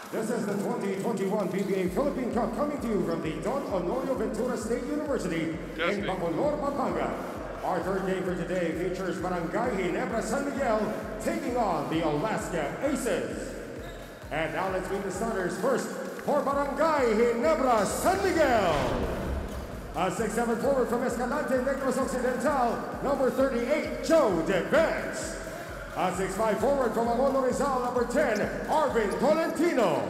This is the 2021 PBA Philippine Cup coming to you from the Don Honorio Ventura State University in Bacolor, Pampanga. Our third game for today features Barangay Ginebra San Miguel taking on the Alaska Aces. And now let's meet the starters. First, for Barangay Ginebra San Miguel. A 6'7" forward from Escalante, Negros Occidental, number 38, Joe DeVance. A 6'5" forward from Angono Rizal, number 10, Arvin Tolentino.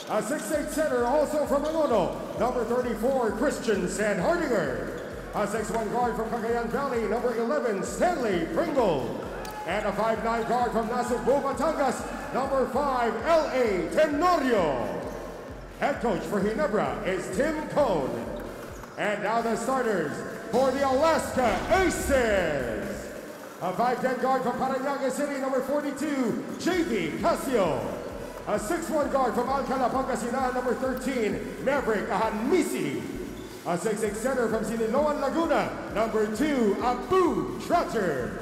A 6'8" center also from Angono, number 34, Christian Sanhardinger. A 6'1" guard from Cagayan Valley, number 11, Stanley Pringle. And a 5'9" guard from Nasugbu, Batangas, number 5, L.A. Tenorio. Head coach for Ginebra is Tim Cone. And now the starters for the Alaska Aces. A 5'10" guard from Parañaque City, number 42, J.V. Casio. A 6'1" guard from Alcala, Pangasinan, number 13, Maverick Ahanmisi. A 6'6" center from Siniloan, Laguna, number 2, Abu Trotter.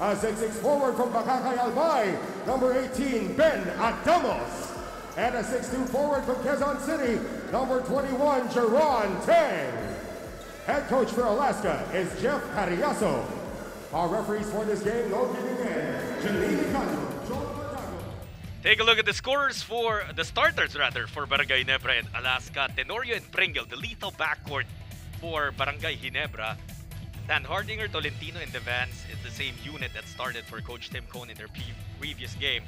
A 6'6" forward from Bacacay Albay, number 18, Ben Adamos. And a 6'2" forward from Quezon City, number 21, Jeron Tang. Head coach for Alaska is Jeff Cariaso. Our referees for this game, Take a look at the scores for the starters for Barangay Ginebra and Alaska. Tenorio and Pringle, the lethal backcourt for Barangay Ginebra. Sanhardinger, Tolentino, and DeVance is the same unit that started for Coach Tim Cone in their previous game.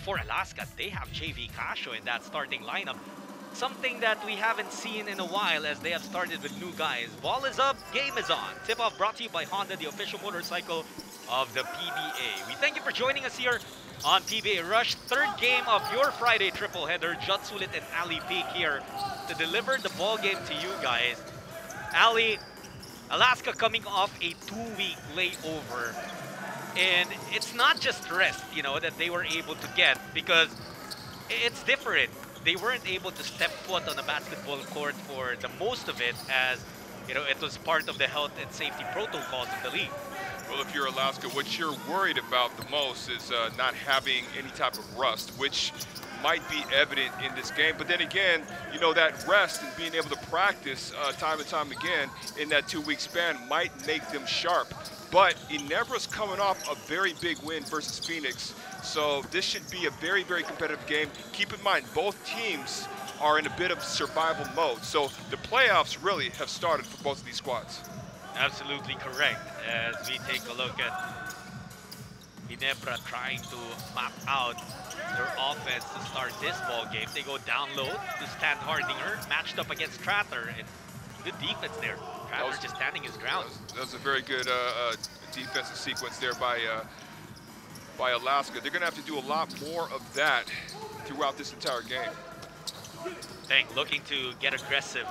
For Alaska, they have JV Casio in that starting lineup. Something that we haven't seen in a while as they have started with new guys. Ball is up, game is on. Tip-off brought to you by Honda, the official motorcycle of the PBA. We thank you for joining us here on PBA Rush. Third game of your Friday triple header. Judd Sulit and Ali Peak here to deliver the ball game to you guys. Ali, Alaska coming off a 2-week layover. And it's not just rest, that they were able to get, because it's different. They weren't able to step foot on a basketball court for the most of it, as it was part of the health and safety protocols of the league. Well, if you're Alaska, what you're worried about the most is not having any type of rust, which might be evident in this game. But then again, that rest and being able to practice time and time again in that 2-week span might make them sharp. But Ginebra's coming off a very big win versus Phoenix, so this should be a very, very competitive game. Keep in mind, both teams are in a bit of survival mode, so the playoffs really have started for both of these squads. Absolutely correct. As we take a look at Ginebra trying to map out their offense to start this ball game. They go down low to Sanhardinger, matched up against Tratter, and good defense there. Tratter just standing his ground. That was a very good defensive sequence there by Alaska. They're going to have to do a lot more of that throughout this entire game. Tank looking to get aggressive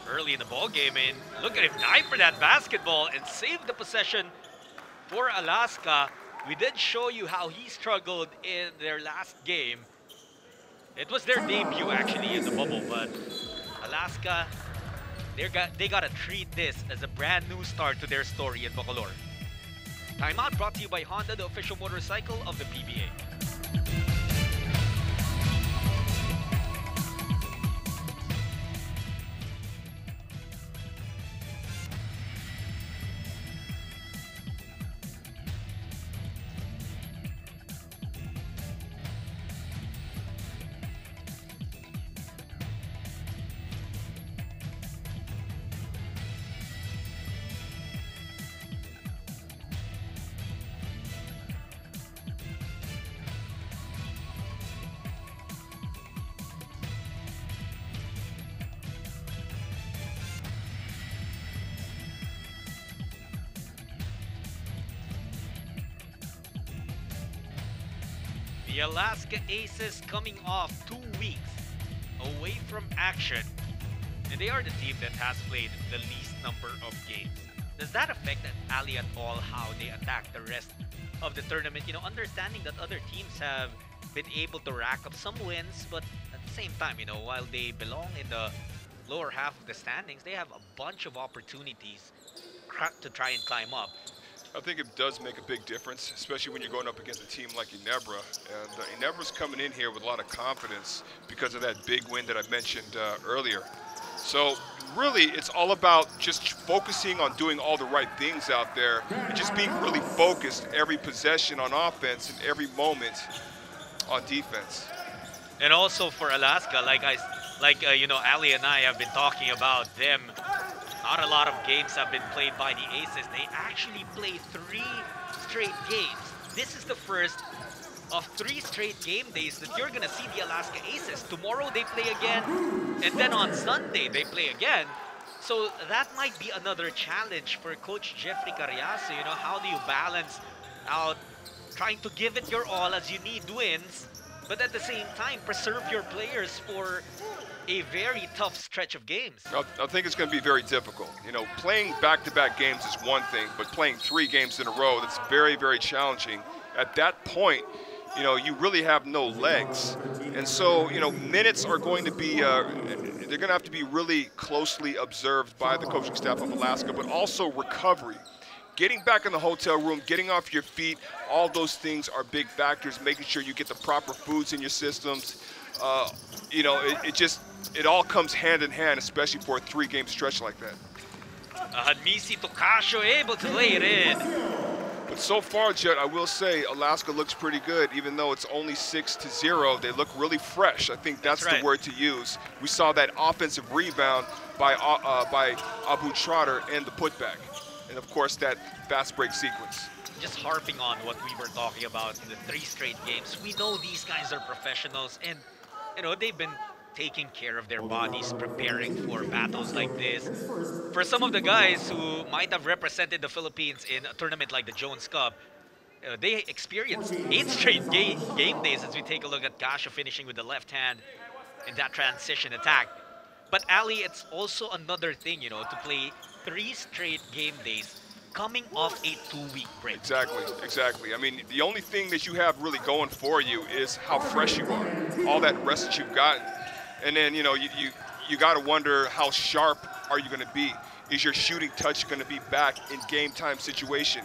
early in the ball game, and look at him dive for that basketball and save the possession for Alaska. We did show you how he struggled in their last game. It was their debut actually in the bubble, but Alaska, they gotta treat this as a brand new start to their story in Bacolor. Timeout brought to you by Honda, the official motorcycle of the PBA. The Alaska Aces coming off 2 weeks away from action, and they are the team that has played the least number of games. Does that affect Ali at all how they attack the rest of the tournament? Understanding that other teams have been able to rack up some wins, but at the same time, while they belong in the lower half of the standings, they have a bunch of opportunities to try and climb up. I think it does make a big difference, especially when you're going up against a team like Ginebra. And Ginebra's coming in here with a lot of confidence because of that big win that I mentioned earlier. So really, it's all about just focusing on doing all the right things out there and just being really focused every possession on offense and every moment on defense. And also for Alaska, you know, Ali and I have been talking about them. Not a lot of games have been played by the Aces. They actually play 3 straight games. This is the first of 3 straight game days that you're gonna see the Alaska Aces. Tomorrow they play again, and then on Sunday they play again. So that might be another challenge for Coach Jeffrey Carriazo. You know, how do you balance out trying to give it your all as you need wins, but at the same time preserve your players for a very tough stretch of games? I think it's going to be very difficult. You know, playing back-to-back games is one thing, but playing 3 games in a row, that's very, very challenging. At that point, you know, you really have no legs. And so, you know, minutes are going to be, they're going to have to be really closely observed by the coaching staff of Alaska, but also recovery. Getting back in the hotel room, getting off your feet, all those things are big factors, making sure you get the proper foods in your systems. You know, it all comes hand in hand, especially for a 3-game stretch like that. Hadmisi Tokasho able to lay it in. But so far, Judd, I will say Alaska looks pretty good, even though it's only 6-0. They look really fresh. I think that's right. the word to use. We saw that offensive rebound by Abu Trotter and the putback. And, of course, that fast break sequence. Just harping on what we were talking about in the 3 straight games. We know these guys are professionals, and, you know, they've been taking care of their bodies, preparing for battles like this. For some of the guys who might have represented the Philippines in a tournament like the Jones Cup, they experienced 8 straight game days as we take a look at Kasha finishing with the left hand in that transition attack. But Ali, it's also another thing, you know, to play 3 straight game days coming off a 2-week break. Exactly. I mean, the only thing that you have really going for you is how fresh you are, all that rest that you've gotten. And then, you know, you got to wonder how sharp are you going to be? Is your shooting touch going to be back in game time situation?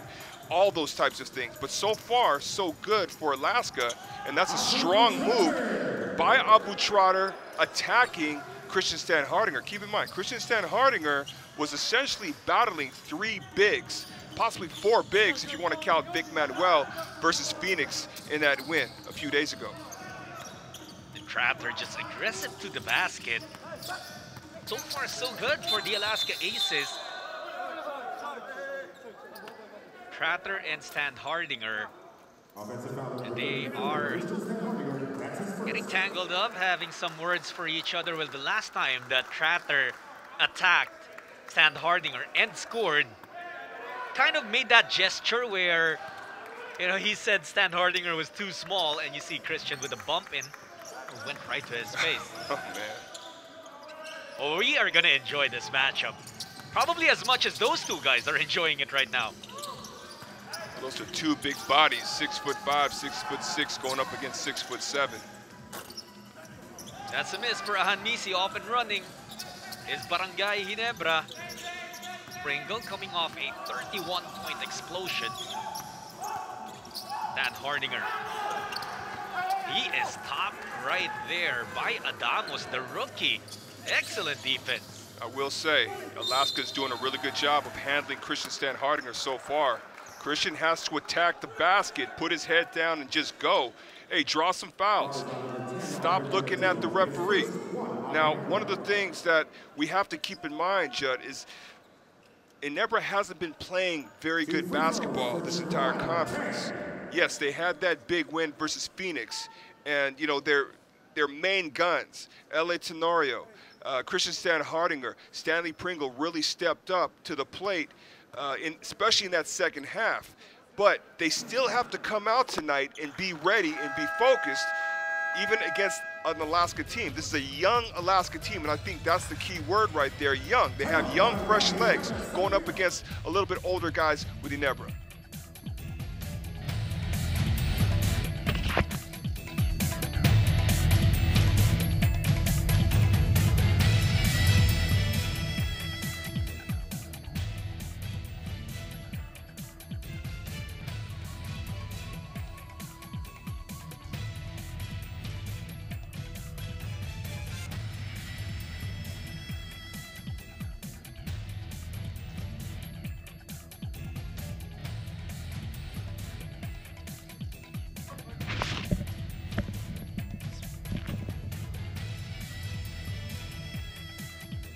All those types of things. But so far, so good for Alaska, and that's a strong move by Abu Trotter attacking Christian Stan-Hardinger. Keep in mind, Christian Stan-Hardinger was essentially battling 3 bigs, possibly 4 bigs if you want to count Vic Manuel versus Phoenix in that win a few days ago. Tratter just aggressive to the basket. So far, so good for the Alaska Aces. Tratter and Stan-Hardinger, they are getting tangled up, having some words for each other. Well, the last time that Tratter attacked Stan-Hardinger and scored, kind of made that gesture where, you know, he said Stan-Hardinger was too small, and you see Christian with a bump in. Went right to his face. Oh, man. Well, we are going to enjoy this matchup. Probably as much as those 2 guys are enjoying it right now. Those are 2 big bodies, 6'5", 6'6", going up against 6'7". That's a miss for Hanmisi, off and running is Barangay Ginebra. Pringle coming off a 31-point explosion. Stan-Hardinger. He is topped right there by Adamos, the rookie. Excellent defense. I will say, Alaska's doing a really good job of handling Christian Stan-Hardinger so far. Christian has to attack the basket, put his head down, and just go. Hey, draw some fouls. Stop looking at the referee. Now, one of the things that we have to keep in mind, Judd, is Ginebra hasn't been playing very good basketball this entire conference. Yes, they had that big win versus Phoenix, and, you know, their main guns, L.A. Tenorio, Christian Stan-Hardinger, Stanley Pringle really stepped up to the plate, especially in that second half. But they still have to come out tonight and be ready and be focused, even against an Alaska team. This is a young Alaska team, and I think that's the key word right there, young. They have young, fresh legs going up against a little bit older guys with Ginebra.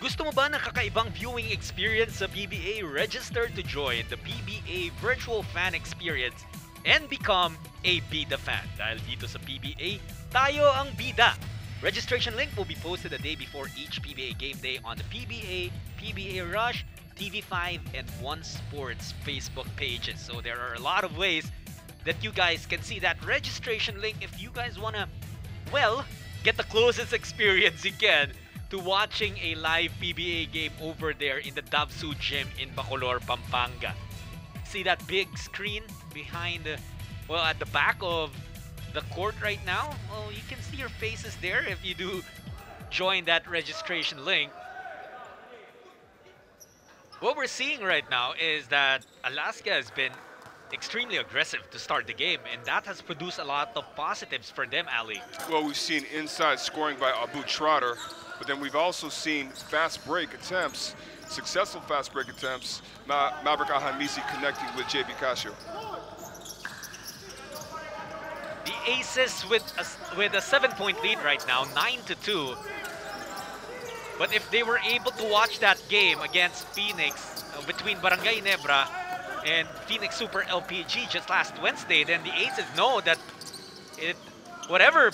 Gusto mo ba ng kakaibang viewing experience sa PBA? Register to join the PBA Virtual Fan Experience and become a Bida fan. Dahil dito sa PBA, tayo ang bida. Registration link will be posted a day before each PBA game day on the PBA, PBA Rush, TV5, and One Sports Facebook pages. So there are a lot of ways that you guys can see that registration link if you guys wanna, well, get the closest experience you can to watching a live PBA game over there in the Davsu Gym in Bacolor, Pampanga. See that big screen behind, well, at the back of the court right now? Well, you can see your faces there if you do join that registration link. What we're seeing right now is that Alaska has been extremely aggressive to start the game, and that has produced a lot of positives for them, Ali. Well, we've seen inside scoring by Abu Trotter, but then we've also seen fast break attempts, successful fast break attempts, Maverick Ahanmisi connecting with JB Casio. The Aces with a 7-point lead right now, 9-2. But if they were able to watch that game against Phoenix between Barangay Ginebra and Phoenix Super LPG just last Wednesday, then the Aces know that whatever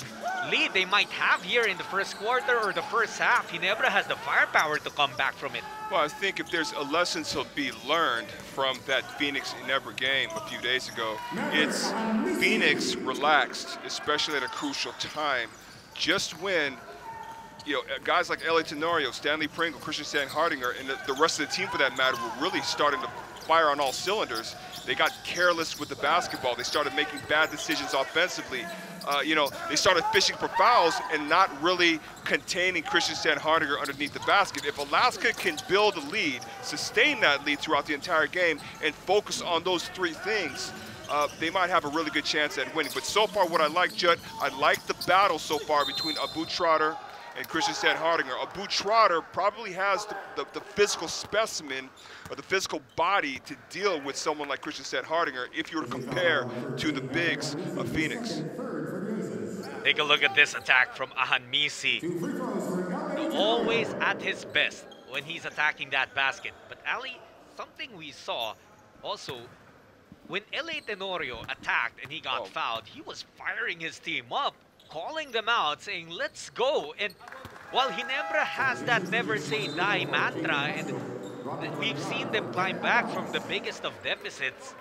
lead they might have here in the first quarter or the first half, Ginebra has the firepower to come back from it. Well, I think if there's a lesson to be learned from that Phoenix-Ginebra game a few days ago, it's Phoenix relaxed, especially at a crucial time, just when guys like L.A. Tenorio, Stanley Pringle, Christian Sand-Hardinger, and the rest of the team for that matter were really starting to fire on all cylinders. They got careless with the basketball. They started making bad decisions offensively. They started fishing for fouls and not really containing Christian Sand-Hardinger underneath the basket. If Alaska can build a lead, sustain that lead throughout the entire game, and focus on those three things, they might have a really good chance at winning. But so far, what I like, Judd, I like the battle so far between Abu Trotter and Christian Sand-Hardinger. Abu Trotter probably has the physical specimen or the physical body to deal with someone like Christian Sand-Hardinger if you were to compare to the bigs of Phoenix. Take a look at this attack from Ahanmisi. Always at his best when he's attacking that basket. But Ali, something we saw also, when L.A. Tenorio attacked and he got fouled, he was firing his team up, calling them out, saying, let's go. And while Ginebra has that never say die mantra, and we've seen them climb back from the biggest of deficits,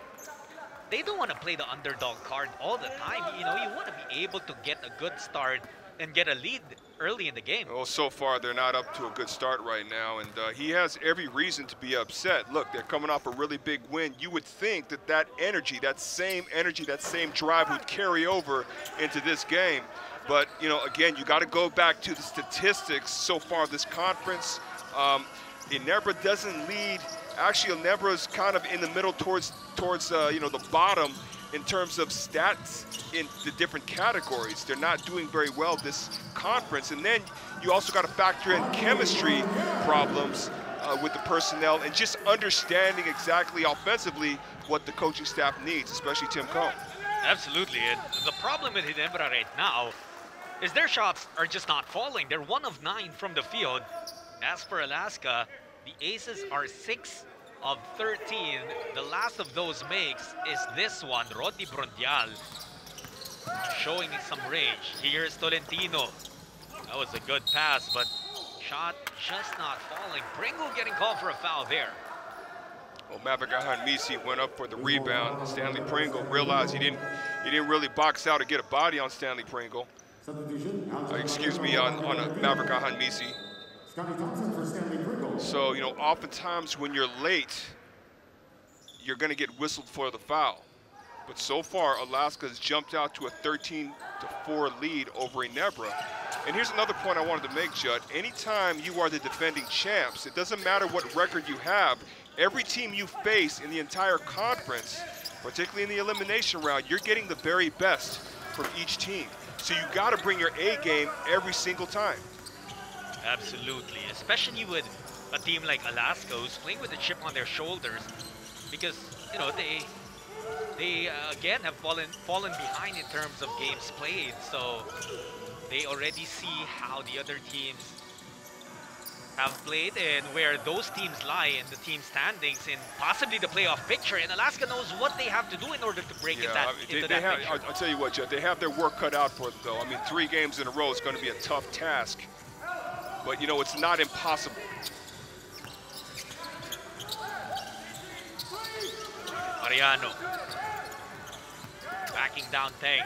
they don't want to play the underdog card all the time. You want to be able to get a good start and get a lead early in the game. Well, so far they're not up to a good start right now, and he has every reason to be upset. Look, they're coming off a really big win. You would think that energy, that same drive would carry over into this game. But, again, you got to go back to the statistics so far this conference. Ginebra doesn't lead. Actually, Ginebra is kind of in the middle towards the bottom in terms of stats in the different categories. They're not doing very well this conference. And then you also got to factor in chemistry problems with the personnel and just understanding exactly offensively what the coaching staff needs, especially Tim Cohn. Absolutely. And the problem with Ginebra right now is their shots are just not falling. They're 1 of 9 from the field. As for Alaska, the Aces are 6 of 13. The last of those makes is this one, Rodney Brondial, showing some range. Here's Tolentino. That was a good pass, but shot just not falling. Pringle getting called for a foul there. Well, Maverick Ahanmisi went up for the rebound. Stanley Pringle realized he didn't really box out to get a body on Stanley Pringle. Excuse me, on Maverick Ahanmisi. So, oftentimes when you're late, you're going to get whistled for the foul. But so far, Alaska has jumped out to a 13-4 lead over Ginebra. And here's another point I wanted to make, Judd. Anytime you are the defending champs, it doesn't matter what record you have. Every team you face in the entire conference, particularly in the elimination round, you're getting the very best from each team. So you got to bring your A game every single time. Absolutely, especially with a team like Alaska who's playing with a chip on their shoulders, because they again have fallen behind in terms of games played. So they already see how the other teams have played and where those teams lie in the team standings in possibly the playoff picture, and Alaska knows what they have to do in order to break into that picture. I'll tell you what, Jeff, they have their work cut out for them, though. I mean, 3 games in a row is going to be a tough task, but, you know, it's not impossible. Mariano backing down Teng.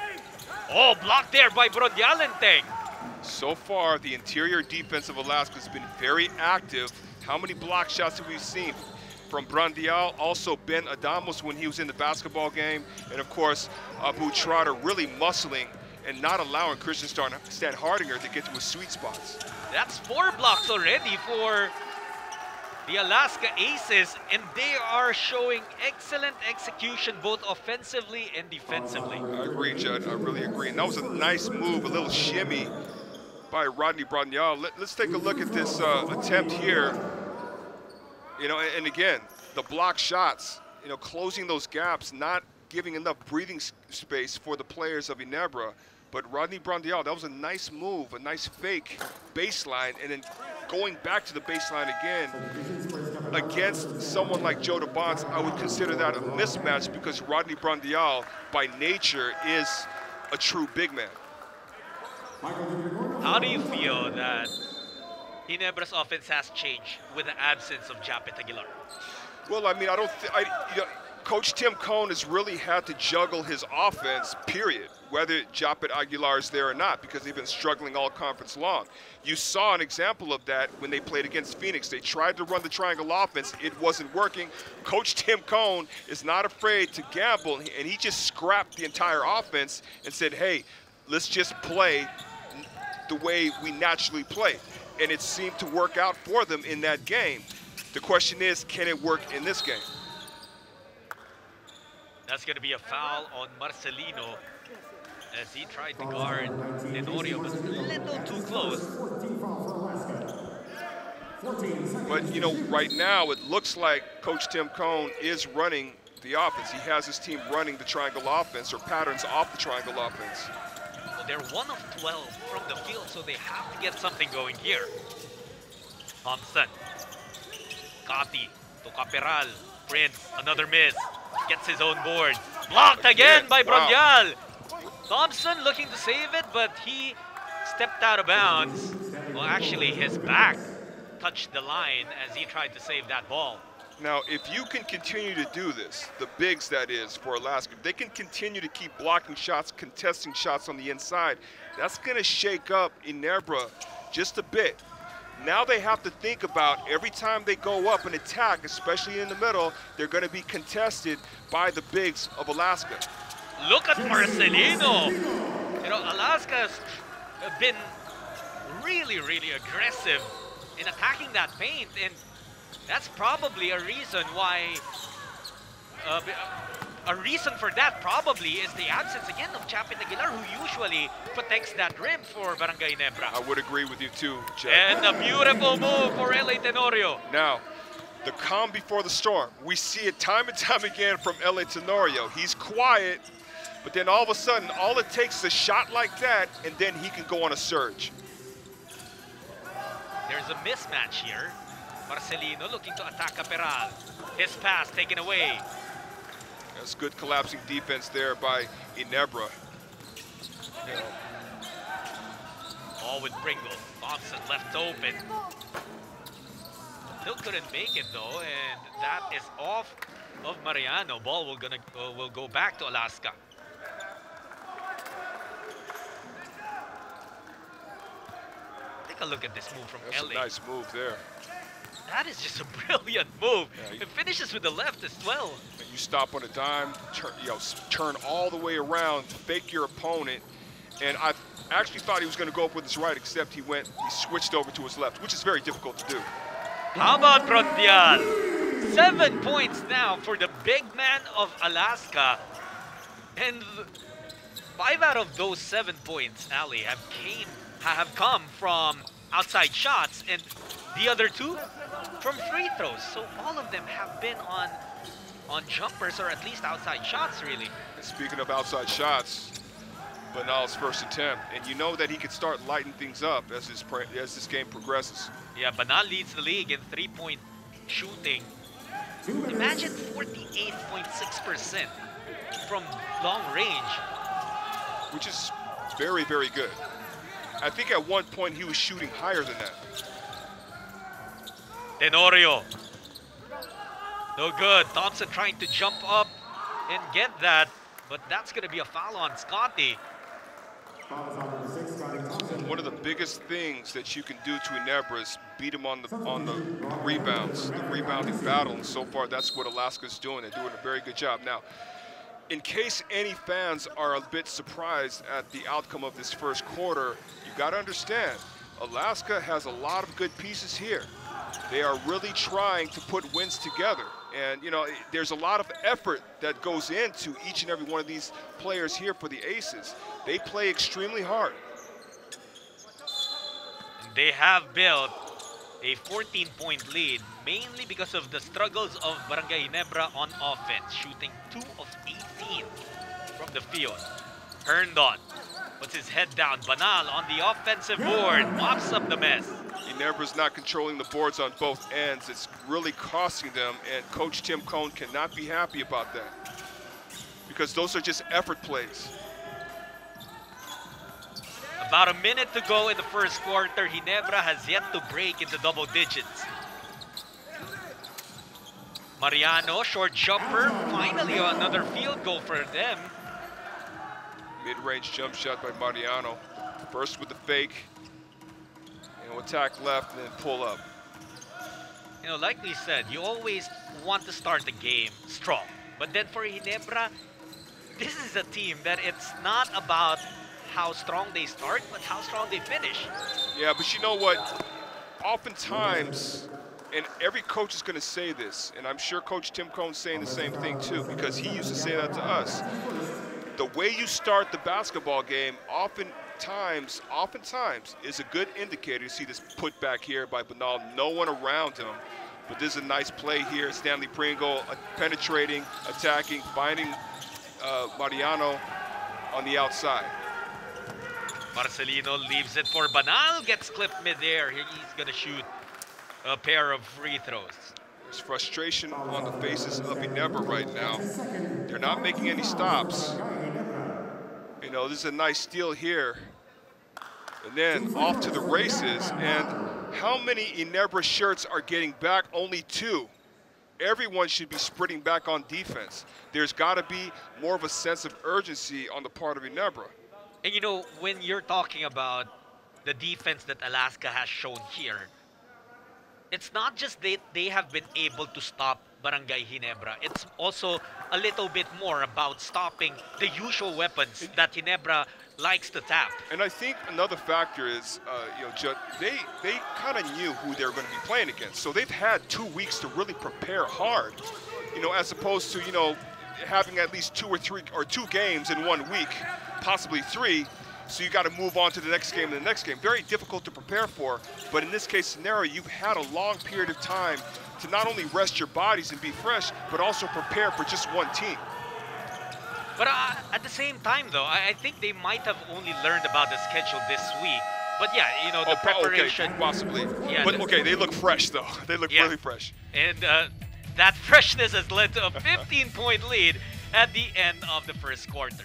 Oh, blocked there by Brodial and Teng. So far, the interior defense of Alaska has been very active. How many block shots have we seen from Brandial? Also, Ben Adamos when he was in the basketball game. And, of course, Abu Trotter really muscling and not allowing Christian Stan Hardinger to get to his sweet spots. That's 4 blocks already for the Alaska Aces, and they are showing excellent execution both offensively and defensively. I agree, Judd. I really agree. And that was a nice move, a little shimmy by Rodney Brodial. Let's take a look at this attempt here. You know, and again, the block shots, you know, closing those gaps, not giving enough breathing space for the players of Ginebra. But Rodney Brodial, that was a nice move, a nice fake baseline, and then going back to the baseline again against someone like Joe DeBonce, I would consider that a mismatch because Rodney Brodial, by nature, is a true big man. How do you feel that Ginebra's offense has changed with the absence of Japet Aguilar? Well, I mean, you know, Coach Tim Cone has really had to juggle his offense, period, whether Japet Aguilar is there or not, because they've been struggling all conference long. You saw an example of that when they played against Phoenix. They tried to run the triangle offense. It wasn't working. Coach Tim Cone is not afraid to gamble, and he just scrapped the entire offense and said, hey, let's just play the way we naturally play. And it seemed to work out for them in that game. The question is, can it work in this game? That's going to be a foul on Marcelino as he tried to guard Tenorio, but a little too close. But, you know, right now it looks like Coach Tim Cone is running the offense. He has his team running the triangle offense or patterns off the triangle offense. Well, they're 1 of 12 from the field, so they have to get something going here. Thompson. Kati to Caperal. Prince, another miss. Gets his own board. Blocked again by Brodial. Thompson looking to save it, but he stepped out of bounds. Well, actually, his back touched the line as he tried to save that ball. Now, if you can continue to do this, the bigs that is for Alaska, they can continue to keep blocking shots, contesting shots on the inside. That's going to shake up Ginebra just a bit. Now they have to think about every time they go up and attack, especially in the middle, they're going to be contested by the bigs of Alaska. Look at Marcelino. You know, Alaska's been really, really aggressive in attacking that paint, and that's probably a reason why. A reason for that probably is the absence again of Japet Aguilar, who usually protects that rim for Barangay Ginebra. I would agree with you too, Jeff. And a beautiful move for LA Tenorio. Now, the calm before the storm. We see it time and time again from LA Tenorio. He's quiet, but then all of a sudden, all it takes is a shot like that, and then he can go on a surge. There's a mismatch here. Marcelino looking to attack Caperal. His pass taken away. That's good collapsing defense there by Ginebra. All with Pringle. Thompson left open. Still couldn't make it though, and that is off of Mariano. Ball will go back to Alaska. Take a look at this move from That's LA. a nice move there. That is just a brilliant move. Yeah, It finishes with the left as well. You stop on a dime, turn all the way around, fake your opponent, and I actually thought he was going to go up with his right, except he switched over to his left, which is very difficult to do. How about Brodial? 7 points now for the big man of Alaska, and 5 out of those 7 points, Ali, have come from outside shots, and the other 2 from free throws. So all of them have been on jumpers or at least outside shots, really. And speaking of outside shots, Banal's first attempt, and you know that he could start lighting things up as this game progresses. Yeah, Banal leads the league in three-point shooting. Imagine 48.6% from long range. Which is very, very good. I think at one point he was shooting higher than that. Tenorio. No good. Thompson trying to jump up and get that, but that's going to be a foul on Scotty. One of the biggest things that you can do to Ginebra is beat him on the rebounds, the rebounding battle, and so far that's what Alaska's doing. They're doing a very good job. Now, in case any fans are a bit surprised at the outcome of this first quarter, you got to understand, Alaska has a lot of good pieces here. They are really trying to put wins together. And, you know, there's a lot of effort that goes into each and every one of these players here for the Aces. They play extremely hard. They have built a 14-point lead, mainly because of the struggles of Barangay Ginebra on offense, shooting 2 of 18 from the field. Herndon puts his head down. Banal on the offensive board, mops up the mess. Ginebra's not controlling the boards on both ends. It's really costing them, and Coach Tim Cone cannot be happy about that because those are just effort plays. About a minute to go in the first quarter. Ginebra has yet to break into double digits. Mariano, short jumper. Finally, another field goal for them. Mid-range jump shot by Mariano. First with the fake. And attack left and then pull up. You know, like we said, you always want to start the game strong. But then for Ginebra, this is a team that it's not about how strong they start, but how strong they finish. Yeah, but you know what? Oftentimes, and every coach is going to say this, and I'm sure Coach Tim Cone's saying the same thing too, because he used to say that to us. The way you start the basketball game oftentimes is a good indicator. You see this put back here by Banal, no one around him. But this is a nice play here. Stanley Pringle penetrating, attacking, finding Mariano on the outside. Marcelino leaves it for Banal, gets clipped midair. He's going to shoot a pair of free throws. There's frustration on the faces of Ginebra right now. They're not making any stops. You know, this is a nice steal here. And then off to the races. And how many Ginebra shirts are getting back? Only 2. Everyone should be sprinting back on defense. There's got to be more of a sense of urgency on the part of Ginebra. And you know, when you're talking about the defense that Alaska has shown here, it's not just that they have been able to stop Barangay Ginebra. It's also a little bit more about stopping the usual weapons that Ginebra likes to tap. And I think another factor is, you know, Judd, they kind of knew who they were going to be playing against. So they've had 2 weeks to really prepare hard, you know, as opposed to, you know, having at least 2 or 3 or 2 games in 1 week, possibly 3. So you got to move on to the next game and the next game. Very difficult to prepare for, but in this case scenario, you've had a long period of time to not only rest your bodies and be fresh, but also prepare for just one team. But at the same time, though, I think they might have only learned about the schedule this week. But yeah, you know, the preparation. Okay, possibly. Yeah, but okay, they look fresh, though. They look really fresh. And that freshness has led to a 15-point lead at the end of the first quarter.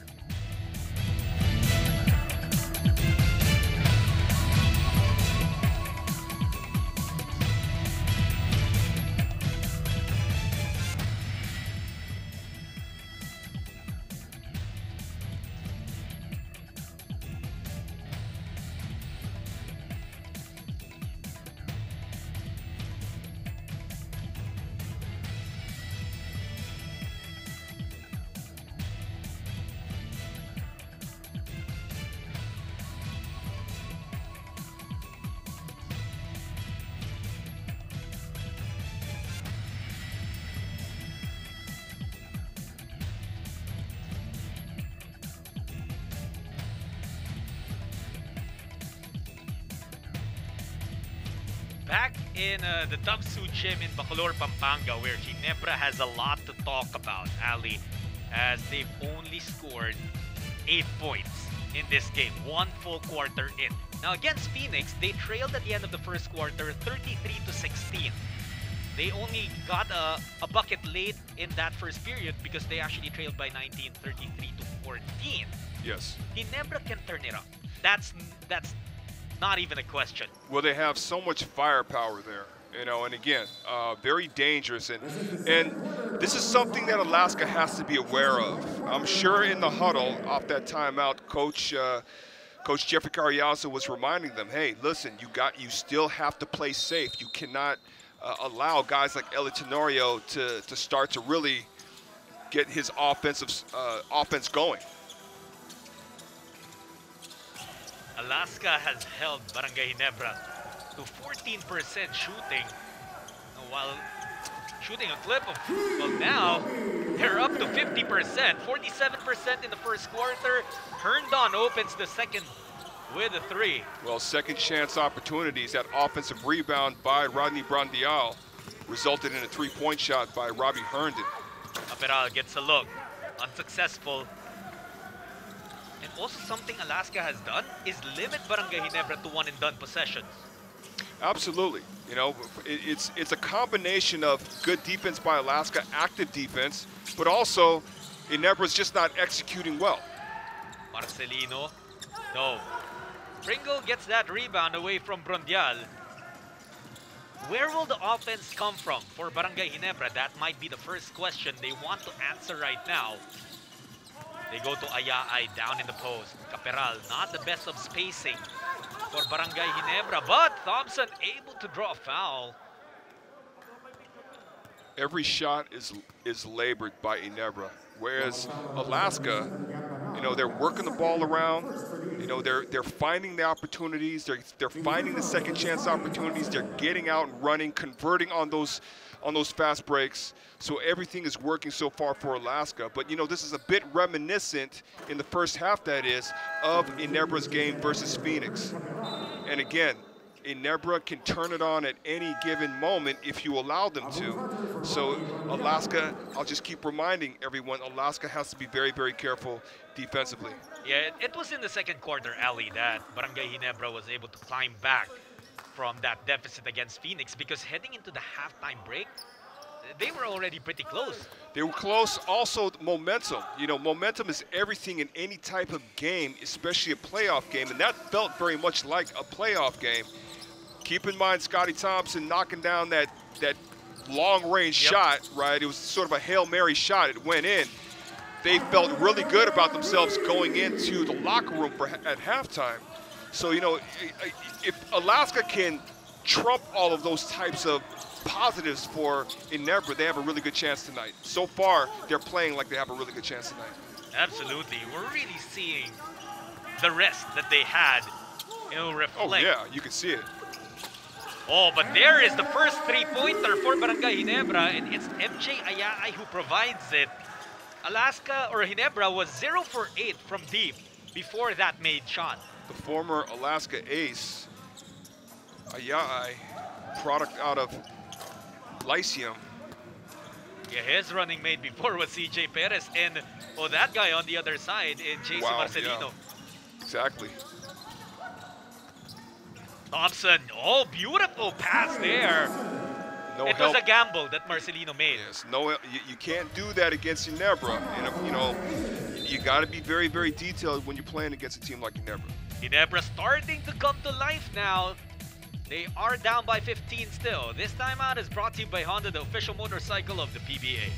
Back in the Dabsu Gym in Bacolor, Pampanga, where Ginebra has a lot to talk about, Ali, as they've only scored 8 points in this game, one full quarter in. Now against Phoenix, they trailed at the end of the first quarter 33-16. They only got a bucket late in that first period because they actually trailed by 19, 33-14. Yes. Ginebra can turn it up. That's not even a question. Well, they have so much firepower there, you know, and again, very dangerous. And this is something that Alaska has to be aware of. I'm sure in the huddle off that timeout, Coach Jeffrey Carriazo was reminding them, hey, listen, you still have to play safe. You cannot allow guys like Eli Tenorio to start to really get his offense going. Alaska has held Barangay Ginebra to 14% shooting, while shooting a clip of, well, now they're up to 50%, 47% in the first quarter. Herndon opens the second with a three. Well, second chance opportunities. That offensive rebound by Rodney Brandial resulted in a three-point shot by Robbie Herndon. Caperal gets a look, unsuccessful. And also something Alaska has done is limit Barangay Ginebra to one-and-done possessions. Absolutely. You know, it's a combination of good defense by Alaska, active defense, but also Ginebra's just not executing well. Marcelino, no. Pringle gets that rebound away from Brandial. Where will the offense come from for Barangay Ginebra? That might be the first question they want to answer right now. They go to Ayaay down in the post. Caperal, not the best of spacing for Barangay Ginebra, but Thompson able to draw a foul. Every shot is labored by Ginebra, whereas Alaska, you know, they're working the ball around. You know, they're finding the opportunities. They're finding the second chance opportunities. They're getting out and running, converting on those fast breaks. So everything is working so far for Alaska. But, you know, this is a bit reminiscent in the first half, that is, of Ginebra's game versus Phoenix. And again, Ginebra can turn it on at any given moment if you allow them to. So Alaska, I'll just keep reminding everyone, Alaska has to be very, very careful defensively. Yeah, it was in the second quarter, Ali, that Barangay Ginebra was able to climb back from that deficit against Phoenix, because heading into the halftime break, they were already pretty close. They were close. Also, momentum. You know, momentum is everything in any type of game, especially a playoff game, and that felt very much like a playoff game. Keep in mind, Scotty Thompson knocking down that long-range shot, right? It was sort of a Hail Mary shot. It went in. They felt really good about themselves going into the locker room at halftime. So, you know, if Alaska can trump all of those types of positives for Ginebra, they have a really good chance tonight. So far, they're playing like they have a really good chance tonight. Absolutely. We're really seeing the rest that they had, you know, reflect. Oh, yeah, you can see it. Oh, but there is the first three-pointer for Barangay Ginebra, and it's MJ Ayaay who provides it. Alaska, or Ginebra, was 0 for 8 from deep before that made shot. The former Alaska ace, Ayaay, product out of Lyceum. Yeah, his running mate before was CJ Perez, and that guy on the other side, Jason Marcelino. Yeah. Exactly. Thompson, beautiful pass there. It was a gamble that Marcelino made. Yes, you can't do that against Ginebra. And, you know, you got to be very, very detailed when you're playing against a team like Ginebra. Ginebra starting to come to life now. They are down by 15 still. This timeout is brought to you by Honda, the official motorcycle of the PBA.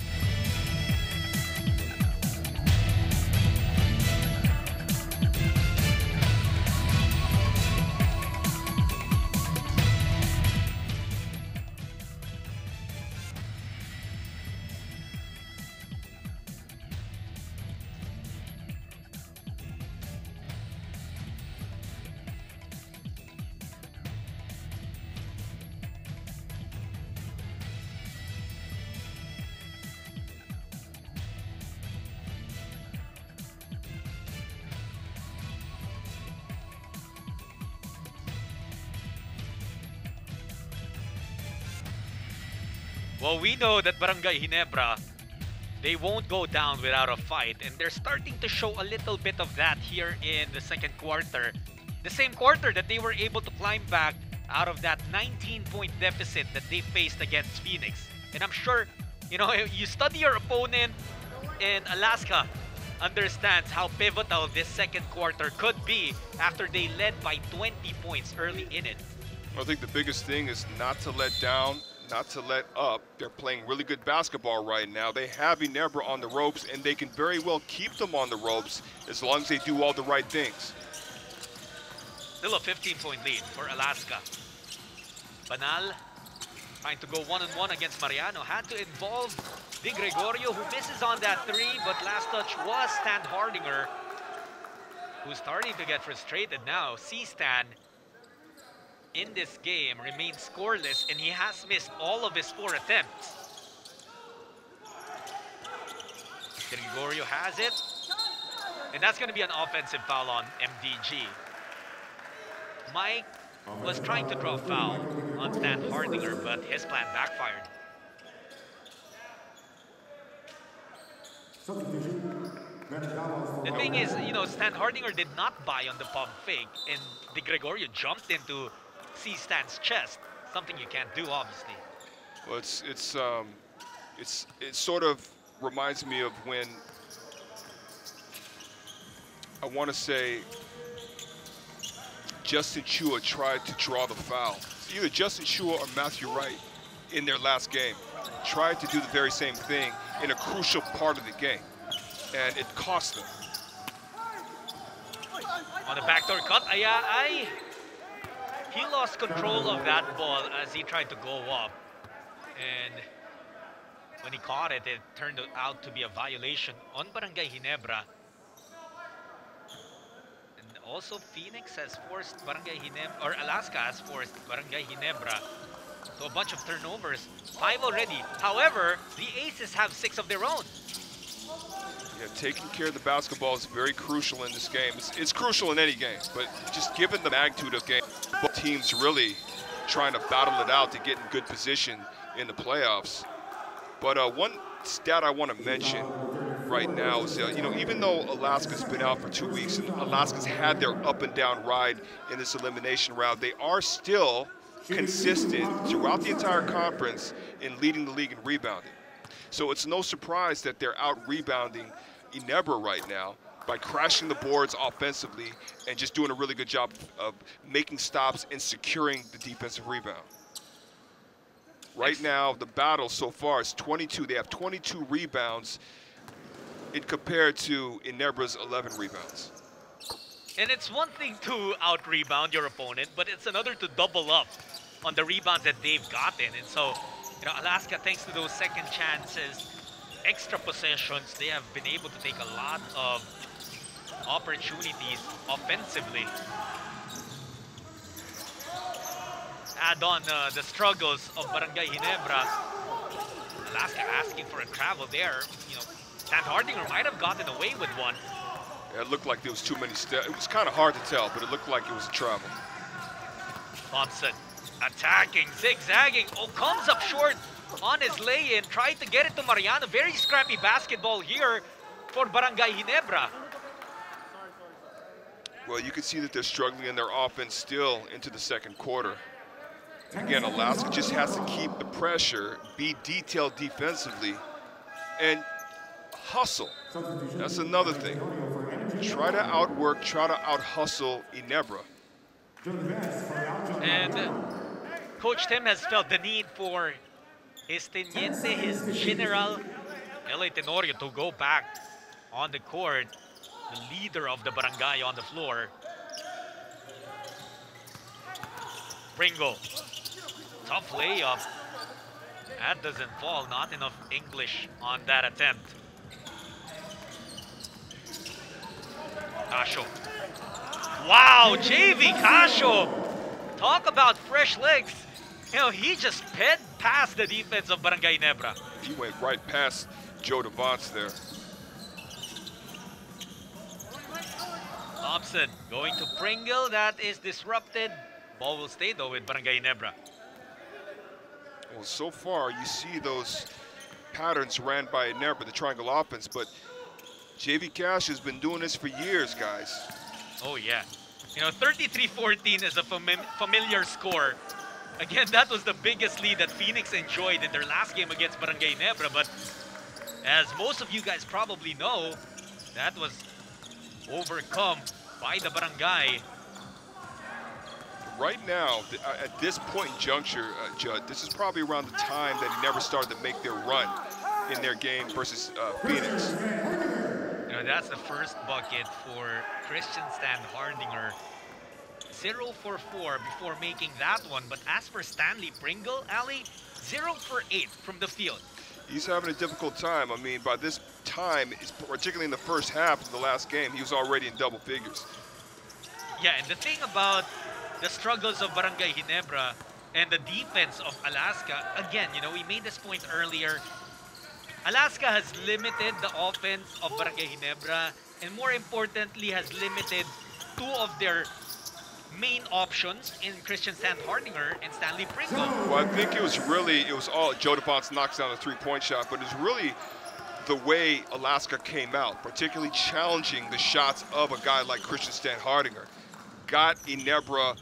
Well, we know that Barangay Ginebra they won't go down without a fight, and they're starting to show a little bit of that here in the second quarter. The same quarter that they were able to climb back out of that 19-point deficit that they faced against Phoenix. And I'm sure, you know, you study your opponent, and Alaska understands how pivotal this second quarter could be after they led by 20 points early in it. I think the biggest thing is not to let down, not to let up. They're playing really good basketball right now. They have Ginebra on the ropes, and they can very well keep them on the ropes as long as they do all the right things. Still a 15-point lead for Alaska. Banal trying to go one-on-one against Mariano. Had to involve Di Gregorio, who misses on that three, but last touch was Stan Hardinger, who's starting to get frustrated now. C-Stan in this game remains scoreless, and he has missed all of his 4 attempts. Gregorio has it, and that's going to be an offensive foul on MDG. Mike was trying to draw a foul on Stan Hardinger, but his plan backfired. The thing is, you know, Stan Hardinger did not buy on the pump fake, and Di Gregorio jumped into C-Stan's chest, something you can't do, obviously. Well, it sort of reminds me of when, I want to say, Justin Chua tried to draw the foul. Either Justin Chua or Matthew Wright in their last game tried to do the very same thing in a crucial part of the game, and it cost them. On the backdoor cut, he lost control of that ball as he tried to go up, and when he caught it, it turned out to be a violation on Barangay Ginebra. Also, Phoenix has forced Barangay Ginebra, or Alaska has forced Barangay Ginebra to a bunch of turnovers. 5 already. However, the Aces have 6 of their own. Yeah, taking care of the basketball is very crucial in this game. It's crucial in any game, but just given the magnitude of the game, both teams really trying to battle it out to get in good position in the playoffs. But one stat I want to mention right now is, you know, even though Alaska's been out for 2 weeks and Alaska's had their up and down ride in this elimination round, they are still consistent throughout the entire conference in leading the league in rebounding. So it's no surprise that they're out rebounding Ginebra right now by crashing the boards offensively and just doing a really good job of making stops and securing the defensive rebound. Right now, the battle so far is 22. They have 22 rebounds compared to Ginebra's 11 rebounds. And it's one thing to out-rebound your opponent, but it's another to double up on the rebounds that they've gotten. And so, you know, Alaska, thanks to those second chances, extra possessions, they have been able to take a lot of opportunities offensively. Add on the struggles of Barangay Ginebra. Alaska asking for a travel there. You know, Stan Hardinger might have gotten away with one. Yeah, it looked like there was too many steps. It was kind of hard to tell, but it looked like it was a travel. Thompson attacking, zigzagging. Oh, comes up short on his lay-in. Tried to get it to Mariano. Very scrappy basketball here for Barangay Ginebra. Well, you can see that they're struggling in their offense still into the second quarter. Again, Alaska just has to keep the pressure, be detailed defensively, and hustle. That's another thing. Try to outwork, try to out-hustle Ginebra. And Coach Tim has felt the need for his teniente, his general, LA Tenorio, to go back on the court, the leader of the barangay on the floor. Pringle, tough layup. That doesn't fall, not enough English on that attempt. Casio. Wow, JV Casio. Talk about fresh legs. You know, he just sped past the defense of Barangay Ginebra. He went right past Joe Devance there. Thompson going to Pringle. That is disrupted. Ball will stay though with Barangay Ginebra. Well, so far you see those patterns ran by Ginebra, the triangle offense, but JV Cash has been doing this for years, guys. Oh, yeah. You know, 33-14 is a familiar score. Again, that was the biggest lead that Phoenix enjoyed in their last game against Barangay Ginebra, but as most of you guys probably know, that was overcome by the Barangay. Right now, at this point in juncture, Judd, this is probably around the time that Ginebra started to make their run in their game versus Phoenix. You know, that's the first bucket for Christian Stan Hardinger. 0 for 4 before making that one. But as for Stanley Pringle, Ali, 0 for 8 from the field. He's having a difficult time. I mean, by this time, particularly in the first half of the last game, he was already in double figures. Yeah, and the thing about the struggles of Barangay Ginebra and the defense of Alaska, again, you know, we made this point earlier. Alaska has limited the offense of Barangay Ginebra, and more importantly, has limited two of their main options in Christian Stan Hardinger and Stanley Pringle. Well, I think it was all Joe DeBonce knocks down a three-point shot, but it's really the way Alaska came out, particularly challenging the shots of a guy like Christian Stan Hardinger. Got Ginebra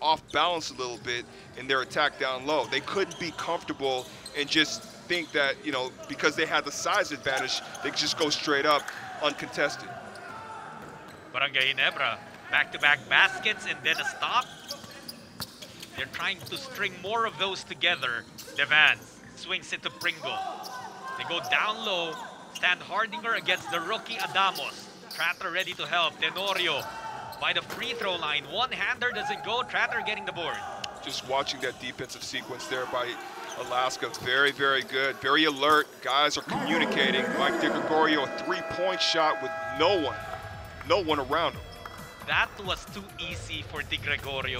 off balance a little bit in their attack down low. They couldn't be comfortable and just think that, you know, because they had the size advantage, they could just go straight up uncontested. Barangay Ginebra, back-to-back baskets and then a stop. They're trying to string more of those together. Devans swings it to Pringle. They go down low. Stan Hardinger against the rookie Adamos. Tratter ready to help. Tenorio by the free throw line. One-hander doesn't go. Tratter getting the board. Just watching that defensive sequence there by Alaska. Very, very good. Very alert. Guys are communicating. Mike DeGregorio, a three-point shot with no one around him. That was too easy for Di Gregorio.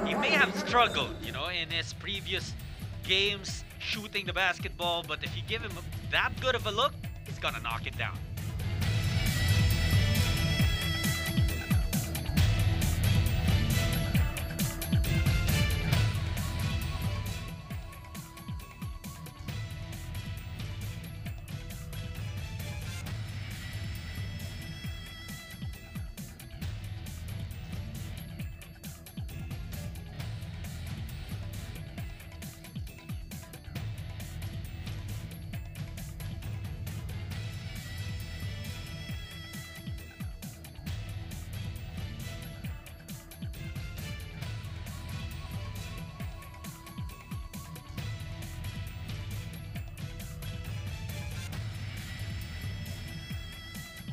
He may have struggled, you know, in his previous games shooting the basketball, but if you give him that good of a look, he's gonna knock it down.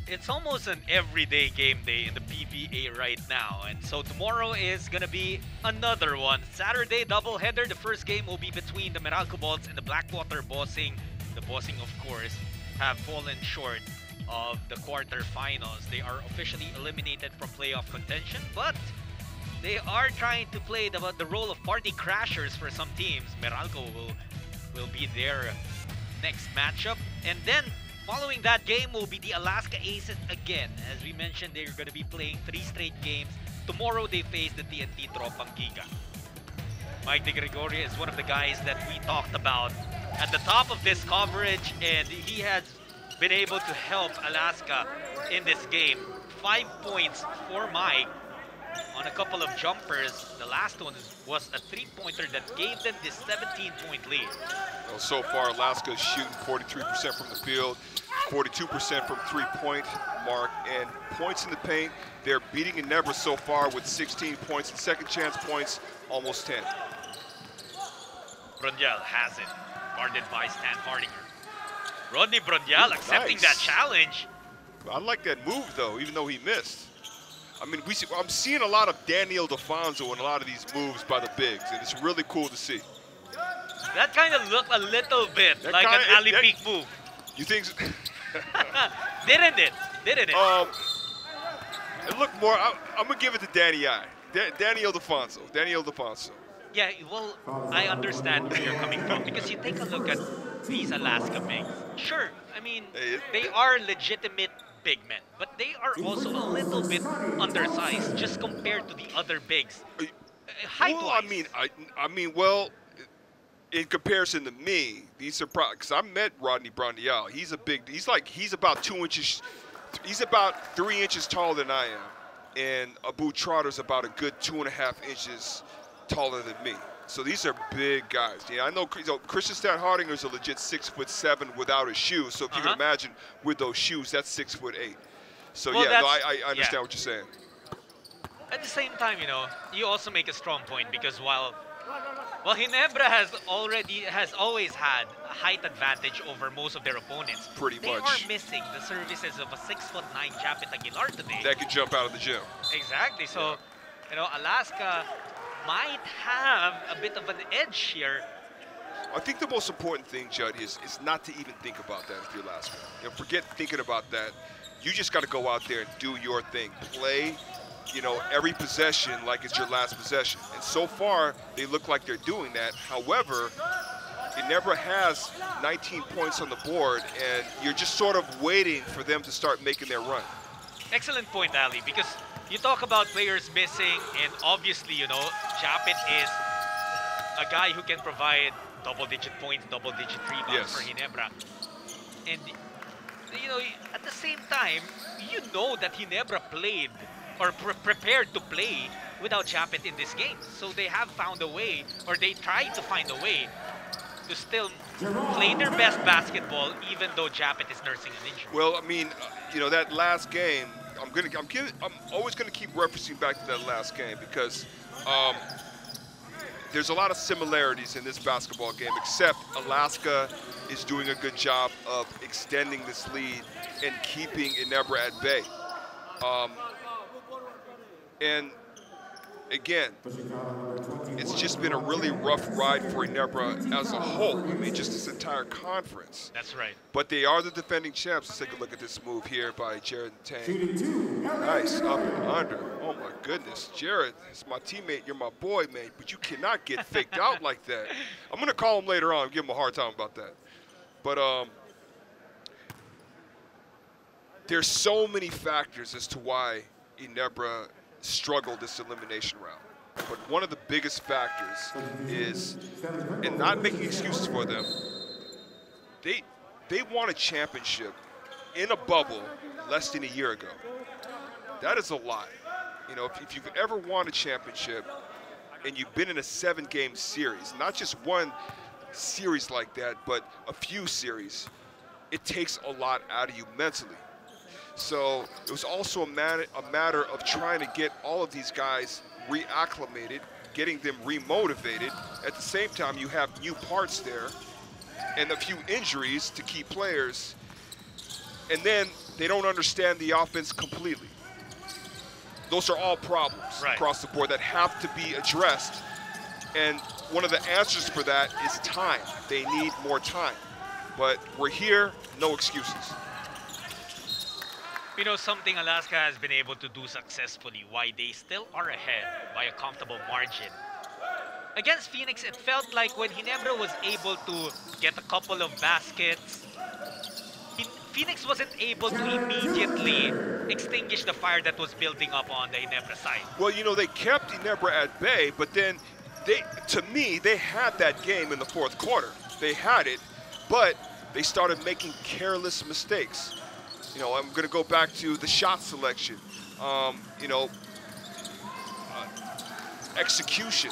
It's almost an everyday game day in the PBA right now, and so tomorrow is gonna be another one. Saturday doubleheader. The first game will be between the Meralco Bolts and the Blackwater Bossing. The Bossing, of course, have fallen short of the quarterfinals. They are officially eliminated from playoff contention, but they are trying to play the role of party crashers for some teams. Meralco will be their next matchup, and then following that game will be the Alaska Aces again. As we mentioned, they're going to be playing 3 straight games. Tomorrow they face the TNT Tropang Giga. Mike DeGregorio is one of the guys that we talked about at the top of this coverage, and he has been able to help Alaska in this game. 5 points for Mike on a couple of jumpers. The last one was a 3-pointer that gave them this 17-point lead. Well, so far, Alaska is shooting 43% from the field, 42% from three-point mark, and points in the paint. They're beating Ginebra so far with 16 points, and second chance points, almost 10. Bronyel has it, guarded by Stan Hardinger. Rodney Bronyel accepting that challenge. I like that move, though, even though he missed. I mean, I'm seeing a lot of Daniel DeFonso in a lot of these moves by the bigs, and it's really cool to see. That kind of looked a little bit like an alley peek move. You think? Didn't it? Didn't it? It looked more. I'm gonna give it to Danny I. Daniel DeFonso. Daniel DeFonso. Yeah, well, I understand where you're coming from, because you take a look at these Alaska bigs. Sure, I mean, they are legitimate big men, but they are also a little bit undersized just compared to the other bigs. Height-wise. Well, I mean, well, in comparison to me, these are probably, because I met Rodney Brandao. He's about 2 inches, he's about 3 inches taller than I am. And Abu Trotter's about a good 2.5 inches taller than me. So these are big guys. Yeah, I know, Christian Stan Hardinger's a legit 6'7" without his shoes. So if you can imagine with those shoes, that's 6'8". So well, yeah, no, I understand what you're saying. At the same time, you also make a strong point because while Ginebra has always had a height advantage over most of their opponents. Pretty they much. They are missing the services of a 6'9" Japet Aguilar today. That can jump out of the gym. Exactly. So, Alaska might have a bit of an edge here. I think the most important thing, Judd, is not to even think about that if you're Alaska. Forget thinking about that. You just got to go out there and do your thing. Play, every possession like it's your last possession. And so far, they look like they're doing that. However, Ginebra has 19 points on the board, and you're just sort of waiting for them to start making their run. Excellent point, Ali, because you talk about players missing, and obviously, Japet is a guy who can provide double-digit points, double-digit rebounds for Ginebra. And, at the same time, that Ginebra played or prepared to play without Japet in this game. So they have found a way, or they tried to find a way to still play their best basketball, even though Japet is nursing an injury. Well, I mean, that last game, I'm always gonna keep referencing back to that last game because there's a lot of similarities in this basketball game, except Alaska is doing a good job of extending this lead and keeping Ginebra at bay. And again, it's just been a really rough ride for Ginebra as a whole. I mean, just this entire conference. That's right. But they are the defending champs. Let's take a look at this move here by Jared and Tang. Nice, up and under. Oh my goodness, Jared, it's my teammate, you're my boy, mate, but you cannot get faked out like that. I'm gonna call him later on, give him a hard time about that. But there's so many factors as to why Ginebra struggled this elimination round. But one of the biggest factors is, and not making excuses for them, they won a championship in a bubble less than a year ago. That is a lot. If you've ever won a championship and you've been in a 7-game series, not just one series like that, but a few series, it takes a lot out of you mentally. So it was also a matter of trying to get all of these guys reacclimated, getting them remotivated. At the same time, you have new parts there and a few injuries to key players. And then they don't understand the offense completely. Those are all problems across the board that have to be addressed. And one of the answers for that is time. They need more time. But we're here, no excuses. Something Alaska has been able to do successfully, why they still are ahead by a comfortable margin. Against Phoenix, it felt like when Ginebra was able to get a couple of baskets, Phoenix wasn't able to immediately extinguish the fire that was building up on the Ginebra side. Well, they kept Ginebra at bay, but then to me, they had that game in the fourth quarter. They had it, but they started making careless mistakes. I'm going to go back to the shot selection, execution,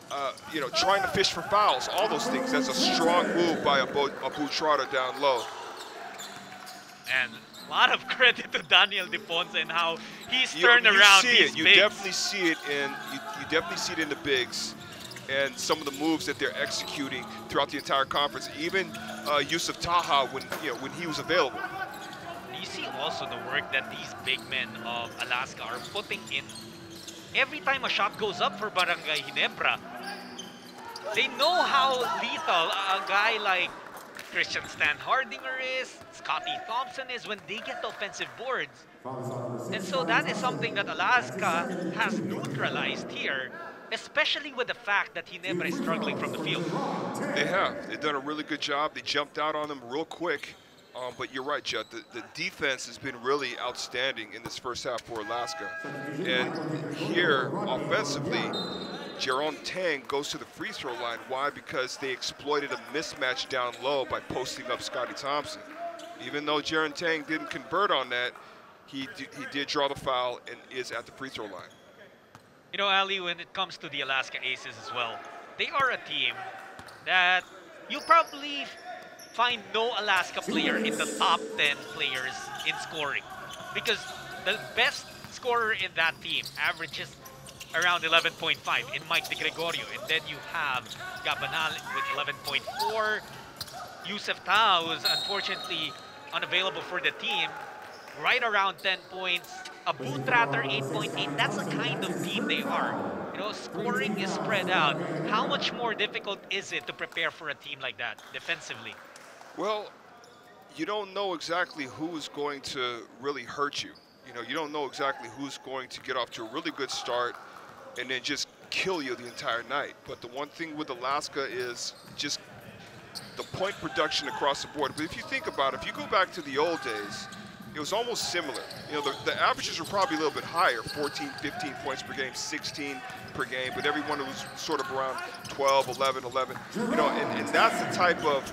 trying to fish for fouls, all those things. That's a strong move by Abu Trotter down low. And a lot of credit to Daniel DePonce and how he's turned around these bigs. You definitely see it you definitely see it in the bigs and some of the moves that they're executing throughout the entire conference. Even Yusuf Taha when he was available. You see also the work that these big men of Alaska are putting in. Every time a shot goes up for Barangay Ginebra, they know how lethal a guy like Christian Stan Hardinger is, Scotty Thompson is when they get the offensive boards. And so that is something that Alaska has neutralized here, especially with the fact that Ginebra is struggling from the field. They have. They've done a really good job. They jumped out on them real quick. But you're right, Judd. The defense has been really outstanding in this first half for Alaska. And here, offensively, Jeron Tang goes to the free throw line. Why? Because they exploited a mismatch down low by posting up Scotty Thompson. Even though Jeron Tang didn't convert on that, he did draw the foul and is at the free throw line. You know, Ali, when it comes to the Alaska Aces as well, they are a team that you probably find no Alaska player in the top 10 players in scoring. Because the best scorer in that team averages around 11.5 in Mike De Gregorio. And then you have Gabanal with 11.4. Yusef Tao, who's unfortunately unavailable for the team, right around 10 points. A Bootratter 8.8. That's the kind of team they are. You know, scoring is spread out. How much more difficult is it to prepare for a team like that defensively? Well, you don't know exactly who's going to really hurt you. You know, you don't know exactly who's going to get off to a really good start and then just kill you the entire night. But the one thing with Alaska is just the point production across the board. But if you think about it, if you go back to the old days, it was almost similar. You know, the averages were probably a little bit higher, 14, 15 points per game, 16 per game, but everyone was sort of around 12, 11, 11. You know, and that's the type of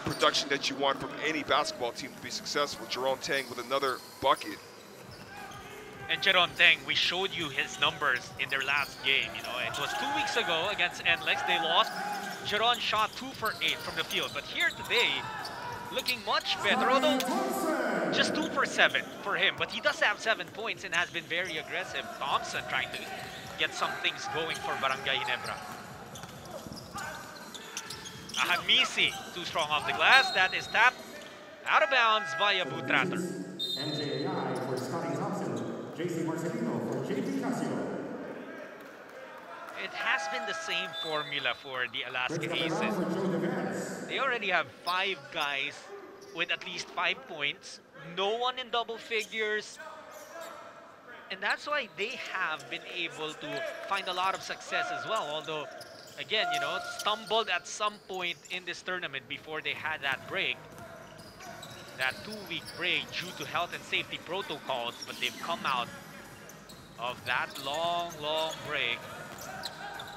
production that you want from any basketball team to be successful. Jeron Tang with another bucket. And Jeron Tang, we showed you his numbers in their last game. You know, it was 2 weeks ago against NLEX. They lost. Jeron shot 2 for 8 from the field. But here today, looking much better, although just 2 for 7 for him. But he does have 7 points and has been very aggressive. Thompson trying to get some things going for Barangay Ginebra. Ahamisi, too strong off the glass. That is tapped out of bounds by a Bootratter. MJI for Scotty Thompson. JC Marcelino for JP Casio. It has been the same formula for the Alaska Aces. They already have 5 guys with at least 5 points. No one in double figures. And that's why they have been able to find a lot of success as well. Although, again, you know, stumbled at some point in this tournament before they had that break. That 2-week break due to health and safety protocols. But they've come out of that long, long break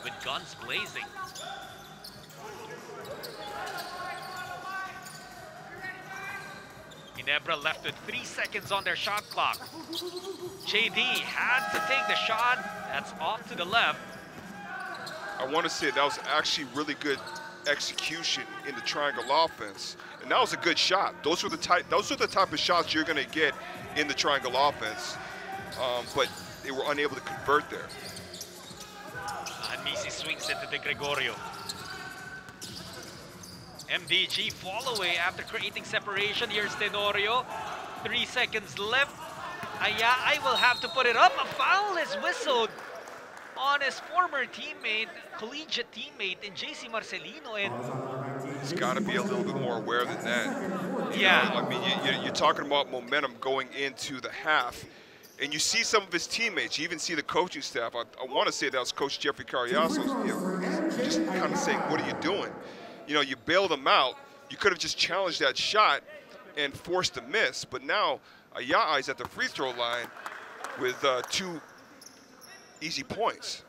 with guns blazing. Ginebra left with 3 seconds on their shot clock. JD had to take the shot. That's off to the left. I want to say that was actually really good execution in the triangle offense, and that was a good shot. Those are the type of shots you're going to get in the triangle offense, but they were unable to convert there. Misi swings it to De Gregorio. MDG fall away after creating separation. Here's Tenorio. 3 seconds left. I will have to put it up. A foul is whistled on his former teammate, collegiate teammate in JC Marcelino. And he's got to be a little bit more aware than that. Yeah. I mean, you're talking about momentum going into the half. And you see some of his teammates, you even see the coaching staff. I want to say that was Coach Jeffrey Carriazo, just kind of saying, what are you doing? You know, you bailed him out. You could have just challenged that shot and forced a miss. But now, Ayai's at the free throw line with 2 easy points.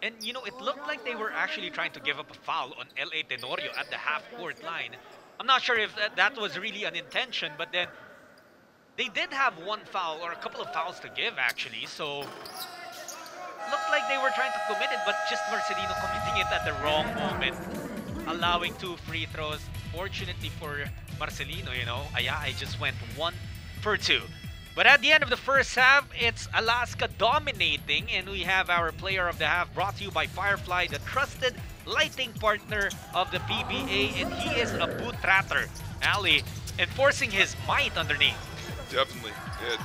And, you know, it looked like they were actually trying to give up a foul on LA Tenorio at the half-court line. I'm not sure if that was really an intention, but then they did have 1 foul or a couple of fouls to give, actually. So, looked like they were trying to commit it, but just Marcelino committing it at the wrong moment, allowing 2 free throws. Fortunately for Marcelino, you know, Ayai just went 1 for 2. But at the end of the first half, it's Alaska dominating, and we have our player of the half brought to you by Firefly, the trusted lighting partner of the PBA, and he is a Bootratter. Ali enforcing his might underneath. Definitely.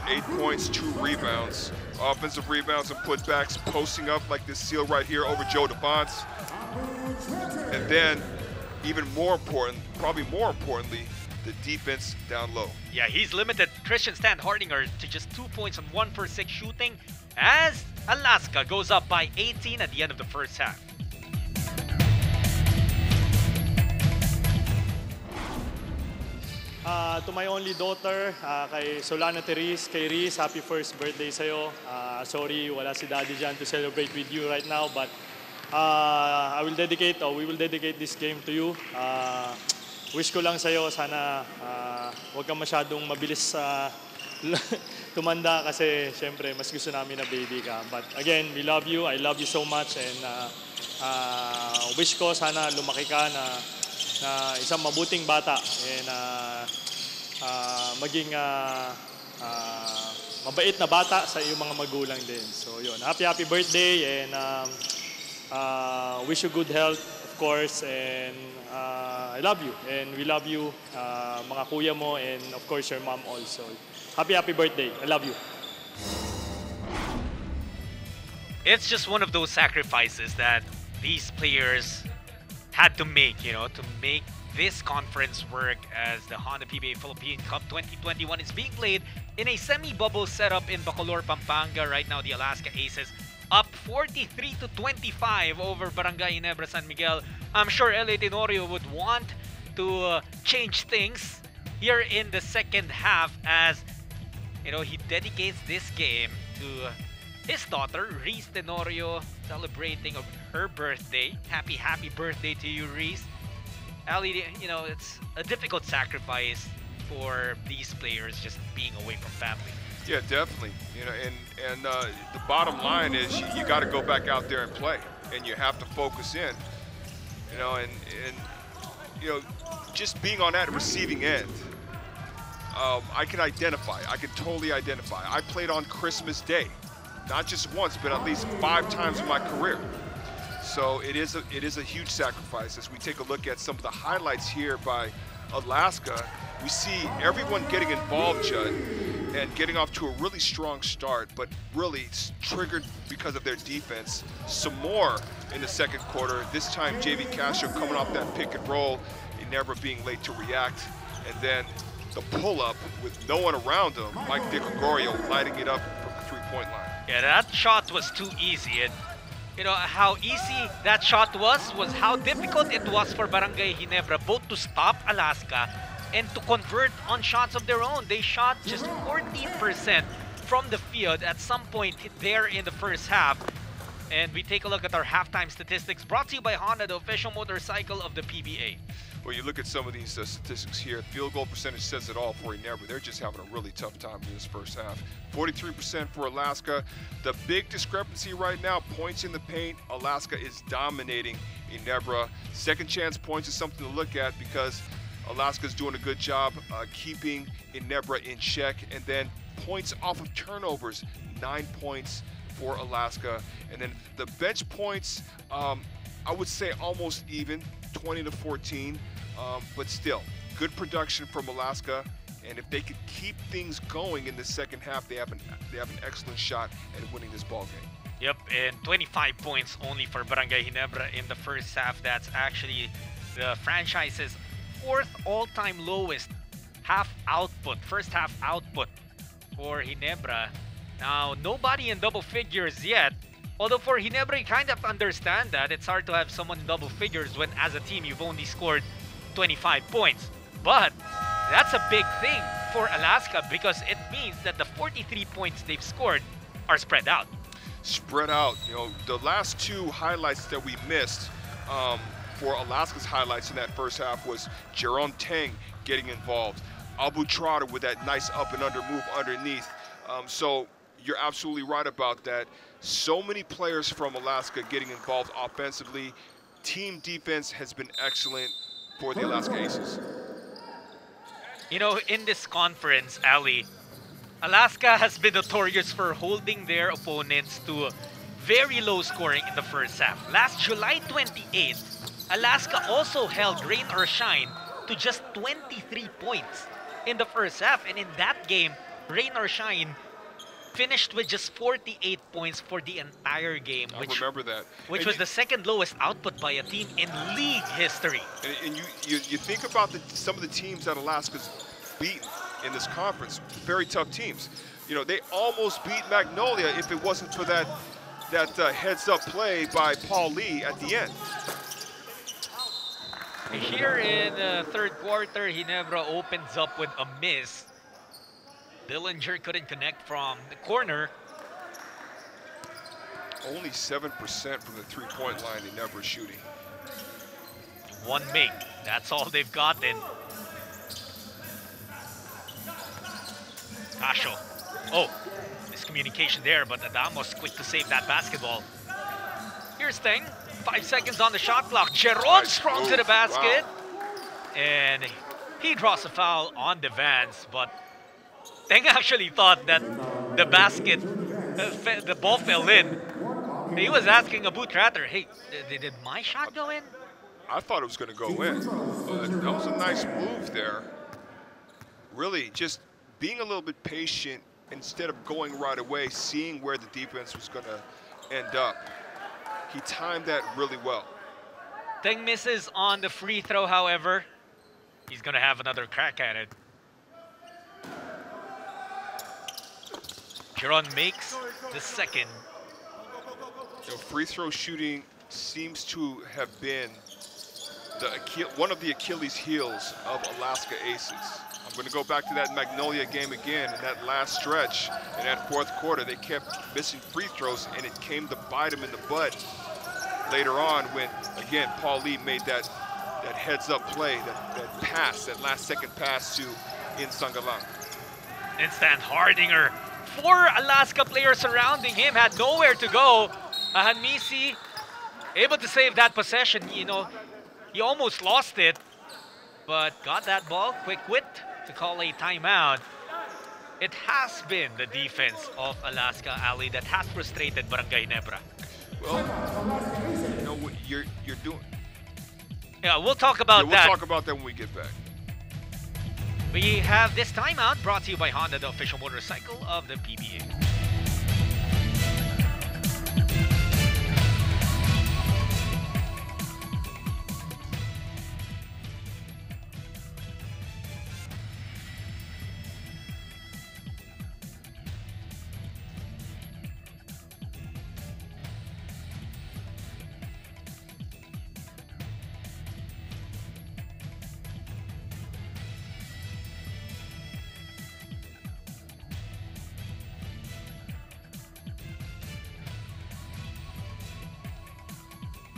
8 points, 2 rebounds. Offensive rebounds and putbacks, posting up like this seal right here over Joe DeBonce. And then, even more important, probably more importantly, the defense down low. Yeah, he's limited Christian Stan Hardinger to just 2 points on 1 for 6 shooting as Alaska goes up by 18 at the end of the first half. To my only daughter, kay Solana Therese, kay Riz, happy first birthday sa'yo. Sorry, wala si Daddy dyan to celebrate with you right now, but we will dedicate this game to you. Wish ko lang sa'yo, sana huwag kang masyadong mabilis tumanda kasi syempre mas gusto namin na baby ka. But again, we love you. I love you so much and wish ko sana lumaki ka na isang mabuting bata and maging mabait na bata sa iyong mga magulang din. So yun, happy birthday and wish you good health of course and I love you and we love you mga kuya mo and of course your mom also. Happy birthday. I love you. It's just one of those sacrifices that these players had to make, you know, to make this conference work as the Honda PBA Philippine Cup 2021 is being played in a semi-bubble setup in Bacolor, Pampanga. Right now, the Alaska Aces up 43-25 over Barangay Ginebra San Miguel. I'm sure LA Tenorio would want to change things here in the second half as, you know, he dedicates this game to his daughter, Reese Tenorio, celebrating her birthday. Happy birthday to you, Reese. Ali, you know, it's a difficult sacrifice for these players just being away from family. Yeah, definitely. You know, and the bottom line is you got to go back out there and play, and you have to focus in. You know, and you know, just being on that receiving end, I can identify. I can totally identify. I played on Christmas Day, not just once, but at least 5 times in my career. So it is a huge sacrifice. As we take a look at some of the highlights here by Alaska, we see everyone getting involved, Judd, and getting off to a really strong start, but really it's triggered because of their defense. Some more in the second quarter. This time JV Castro coming off that pick and roll, Ginebra being late to react, and then the pull-up with no one around him, Mike DiGregorio lighting it up from the three-point line. Yeah, that shot was too easy. And you know how easy that shot was how difficult it was for Barangay Ginebra both to stop Alaska and to convert on shots of their own. They shot just 14% from the field at some point there in the first half. And we take a look at our halftime statistics brought to you by Honda, the official motorcycle of the PBA. Well, you look at some of these statistics here. Field goal percentage says it all for Ginebra. They're just having a really tough time in this first half. 43% for Alaska. The big discrepancy right now, points in the paint. Alaska is dominating Ginebra. Second chance points is something to look at because Alaska's doing a good job keeping Ginebra in check. And then points off of turnovers, 9 points for Alaska. And then the bench points, I would say almost even, 20-14. But still, good production from Alaska, and if they could keep things going in the second half, they have an excellent shot at winning this ball game. Yep, and 25 points only for Barangay Ginebra in the first half. That's actually the franchise's 4th all-time lowest first half output for Ginebra. Now, nobody in double figures yet. Although for Ginebra, you kind of understand that. It's hard to have someone in double figures when as a team you've only scored 25 points. But that's a big thing for Alaska because it means that the 43 points they've scored are spread out. Spread out. You know, the last 2 highlights that we missed for Alaska's highlights in that first half was Jerome Tang getting involved. Abu Trotter with that nice up and under move underneath. So you're absolutely right about that. So many players from Alaska getting involved offensively. Team defense has been excellent for the Alaska Aces. You know, in this conference, Ali, Alaska has been notorious for holding their opponents to very low scoring in the first half. Last July 28th, Alaska also held rain or shine to just 23 points in the first half. And in that game, rain or shine finished with just 48 points for the entire game. I remember that. Which was the second lowest output by a team in league history. And you think about some of the teams that Alaska's beaten in this conference, very tough teams. You know, they almost beat Magnolia if it wasn't for that heads-up play by Paul Lee at the end. Here in the third quarter, Ginebra opens up with a miss. Dillinger couldn't connect from the corner. only 7% from the three-point line. They never shooting. One make. That's all they've gotten. Casio. Oh, miscommunication there, but Adamos quick to save that basketball. Here's Teng. 5 seconds on the shot clock. Jeron strong to the basket. Wow. And he draws a foul on the Vans, but Teng actually thought that the basket, the ball fell in. He was asking Abu Tratter, hey, did my shot go in? I thought it was going to go in, but that was a nice move there. Really, just being a little bit patient instead of going right away, seeing where the defense was going to end up. He timed that really well. Teng misses on the free throw, however. He's going to have another crack at it. Jeron makes the second. Free throw shooting seems to have been one of the Achilles heels of Alaska Aces. I'm going to go back to that Magnolia game again. In that last stretch, in that fourth quarter, they kept missing free throws, and it came to bite them in the butt later on when, again, Paul Lee made that heads-up play, that pass, that last-second pass to Insangalang. Instant Hardinger. 4 Alaska players surrounding him, had nowhere to go. Hanmisi able to save that possession. You know, he almost lost it, but got that ball. Quick wit to call a timeout. It has been the defense of Alaska, Ali, that has frustrated Barangay Ginebra. Well, you know what you're doing. Yeah, we'll talk about that. We'll talk about that when we get back. We have this timeout brought to you by Honda, the official motorcycle of the PBA.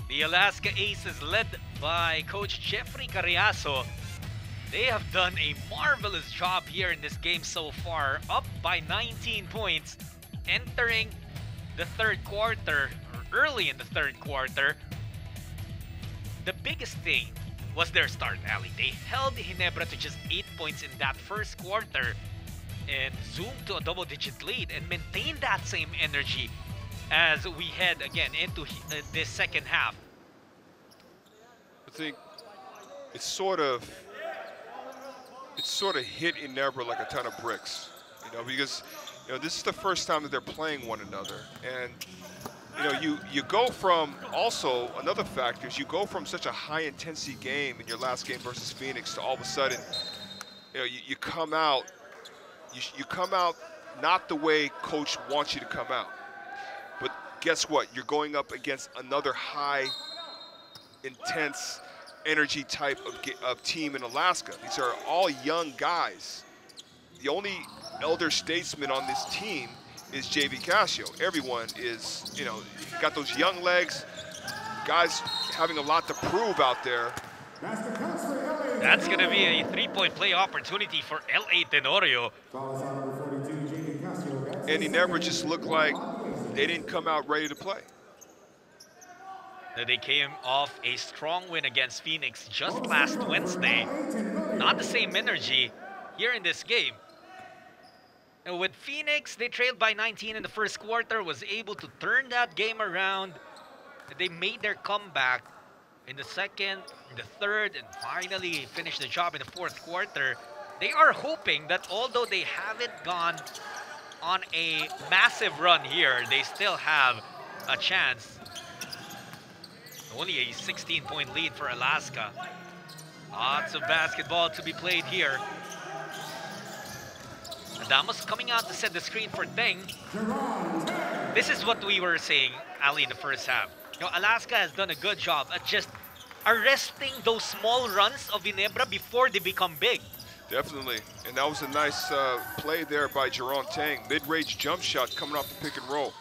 The Alaska Aces, led by Coach Jeffrey Carriazo, they have done a marvelous job here in this game so far, up by 19 points, entering the third quarter, or early in the third quarter. The biggest thing was their start, Ali. They held Ginebra to just 8 points in that first quarter and zoomed to a double-digit lead and maintained that same energy as we head again into this second half. I think it's sort of hit Ginebra like a ton of bricks, you know, because this is the first time that they're playing one another, and you go from, also another factor is you go from such a high intensity game in your last game versus Phoenix to all of a sudden, you come out not the way coach wants you to come out. But guess what? You're going up against another high, intense energy type of team in Alaska. These are all young guys. The only elder statesman on this team is JV Casio. Everyone is, got those young legs, guys having a lot to prove out there. That's going to be a three-point play opportunity for LA Tenorio. And Ginebra just looked like they didn't come out ready to play. They came off a strong win against Phoenix just last Wednesday. Not the same energy here in this game. And with Phoenix, they trailed by 19 in the first quarter, was able to turn that game around. They made their comeback in the second, in the third, and finally finished the job in the fourth quarter. They are hoping that although they haven't gone on a massive run here, they still have a chance. Only a 16-point lead for Alaska. Lots of basketball to be played here. Adamos coming out to set the screen for Teng. This is what we were saying, Ali, in the first half. Alaska has done a good job at just arresting those small runs of Ginebra before they become big. Definitely, and that was a nice play there by Jeron Teng. Mid-range jump shot coming off the pick and roll.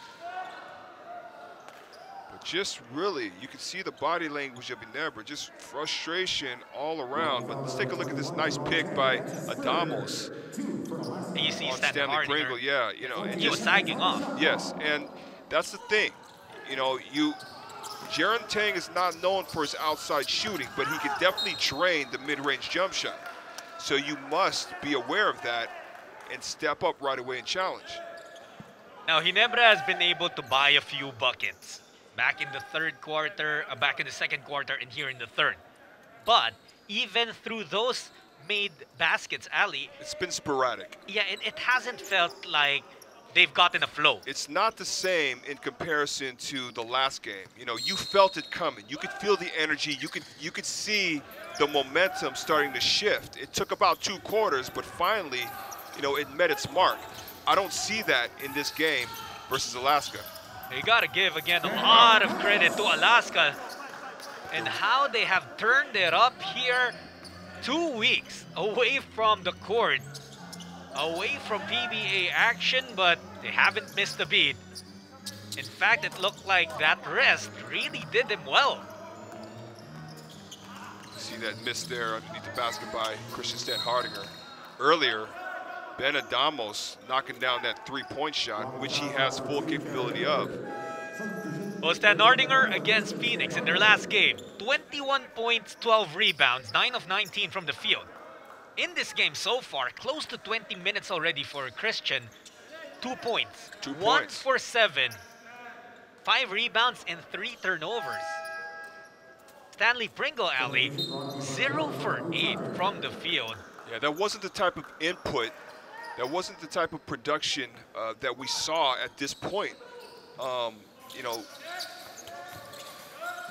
just really, you can see the body language of Ginebra, just frustration all around. But let's take a look at this nice pick by Adamos. And you see on Stan Stanley Hardinger. Pringle, yeah, you know. And He was sagging off. Yes, and that's the thing. You know, Jaron Tang is not known for his outside shooting, but he can definitely drain the mid-range jump shot. So you must be aware of that and step up right away and challenge. Now, Ginebra has been able to buy a few buckets back in the third quarter, back in the second quarter, and here in the third. But even through those made baskets, Ali, it's been sporadic. Yeah, it hasn't felt like they've gotten a flow. It's not the same in comparison to the last game. You know, you felt it coming. You could feel the energy. You could see the momentum starting to shift. It took about 2 quarters, but finally, you know, it met its mark. I don't see that in this game versus Alaska. You gotta give, again, a lot of credit to Alaska and how they have turned it up here. 2 weeks away from the court, away from PBA action, but they haven't missed a beat. In fact, it looked like that rest really did them well. See that miss there underneath the basket by Christian Stan Hardinger. Earlier, Ben Adamos knocking down that 3-point shot, which he has full capability of. Well, Stan Hardinger against Phoenix in their last game. 21 points, 12 rebounds, 9 of 19 from the field. In this game so far, close to 20 minutes already for Christian. 2 points. 2 points. 1 for 7. 5 rebounds and 3 turnovers. Stanley Pringle, Ali, 0 for 8 from the field. Yeah, that wasn't the type of input, that wasn't the type of production that we saw at this point, you know,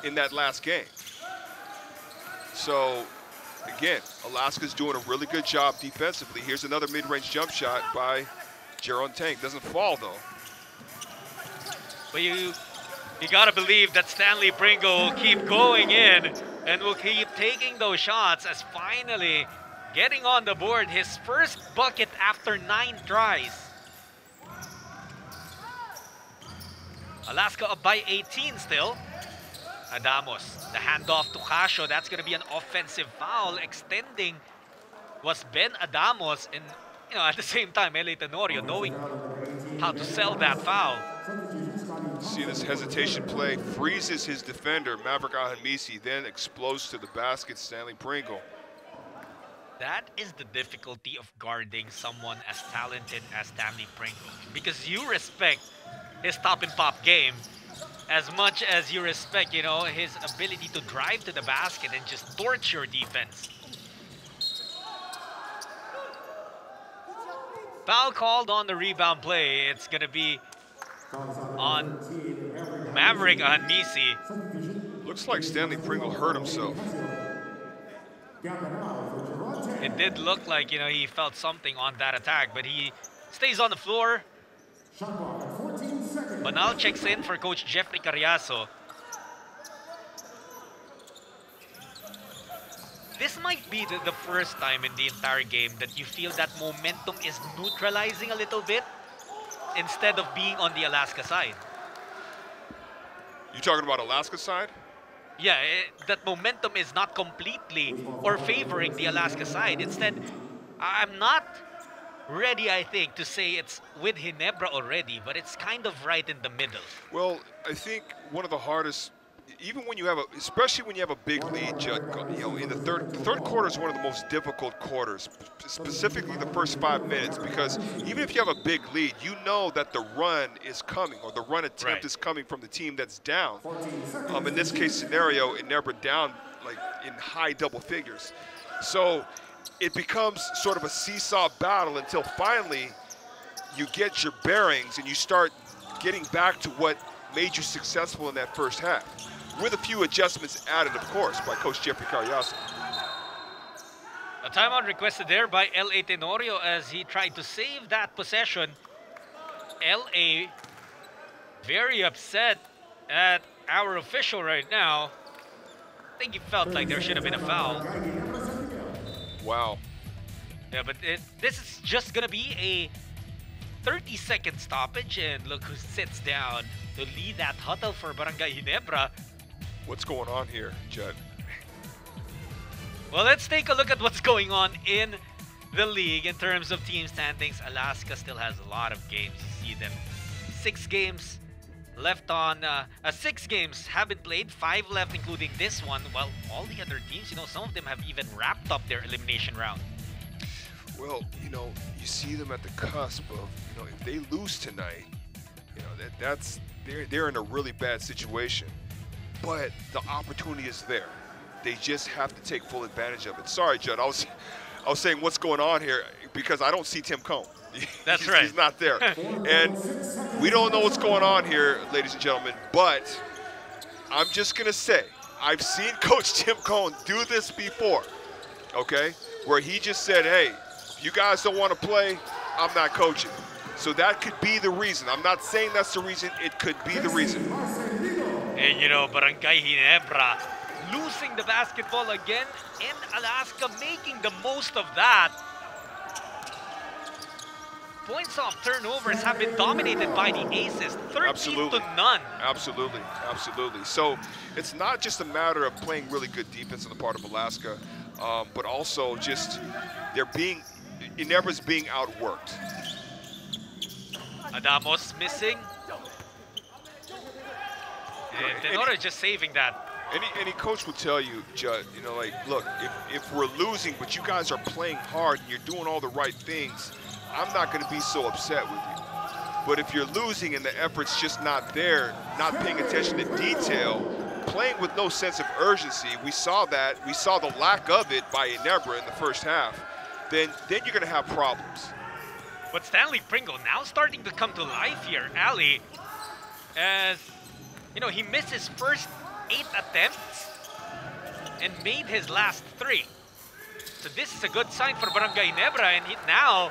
in that last game. So, again, Alaska's doing a really good job defensively. Here's another mid-range jump shot by Jaron Tang. Doesn't fall, though. But you gotta believe that Stanley Pringle will keep going in and will keep taking those shots as finally getting on the board his first bucket after 9 tries. Alaska up by 18 still. Adamos, the handoff to Casio. That's going to be an offensive foul. Extending was Ben Adamos, and you know, at the same time, LA Tenorio knowing how to sell that foul. See this hesitation play, freezes his defender, Maverick Ahamisi, then explodes to the basket, Stanley Pringle. That is the difficulty of guarding someone as talented as Stanley Pringle, because you respect his top and pop game as much as you respect, you know, his ability to drive to the basket and just torch your defense. Foul called on the rebound play. It's going to be on Maverick Ahamisi. Looks like Stanley Pringle hurt himself. It did look like, you know, he felt something on that attack, but he stays on the floor. Banal checks in for Coach Jeffrey Carriazo. This might be the first time in the entire game that you feel that momentum is neutralizing a little bit instead of being on the Alaska side. You talking about Alaska side? Yeah, that momentum is not completely or favoring the Alaska side. Instead, I'm not ready, I think, to say it's with Ginebra already, but it's kind of right in the middle. Well, I think one of the hardest, even when you have especially when you have a big lead, Judd, you know, in the third quarter is one of the most difficult quarters, specifically the first 5 minutes, because even if you have a big lead, you know that the run is coming, or the run attempt is coming from the team that's down. In this case scenario, Ginebra down like in high double figures. So it becomes sort of a seesaw battle until finally you get your bearings and you start getting back to what made you successful in that first half, with a few adjustments added, of course, by Coach Jeffrey Carriazo. A timeout requested there by LA Tenorio as he tried to save that possession. LA very upset at our official right now. I think he felt like there should have been a foul. Wow. Yeah, but this is just going to be a 30-second stoppage, and look who sits down to lead that huddle for Barangay Ginebra. What's going on here, Judd? Well, let's take a look at what's going on in the league in terms of team standings. Alaska still has a lot of games. You see them 6 games left on 6 games have been played, 5 left including this one, while all the other teams, some of them have even wrapped up their elimination round. Well, you see them at the cusp of, if they lose tonight, they're in a really bad situation. But the opportunity is there. They just have to take full advantage of it. Sorry, Judd, I was saying what's going on here because I don't see Tim Cone. That's right. He's not there. And we don't know what's going on here, ladies and gentlemen, but I'm just going to say, I've seen Coach Tim Cone do this before, okay, where he just said, hey, if you guys don't want to play, I'm not coaching. So that could be the reason. I'm not saying that's the reason. It could be the reason. And, Barangay Ginebra losing the basketball again, and Alaska making the most of that. Points off turnovers have been dominated by the Aces, 13 to none. Absolutely, absolutely. So it's not just a matter of playing really good defense on the part of Alaska, but also just Ginebra's being outworked. Adamos missing. And Tenorio just saving that. Any coach will tell you, Judd, look, if we're losing, but you guys are playing hard and you're doing all the right things, I'm not going to be so upset with you. But if you're losing and the effort's just not there, not paying attention to detail, playing with no sense of urgency, we saw that. We saw the lack of it by Ginebra in the first half. Then you're going to have problems. But Stanley Pringle now starting to come to life here, Ali, as he missed his first 8 attempts and made his last 3. So this is a good sign for Barangay Ginebra, and now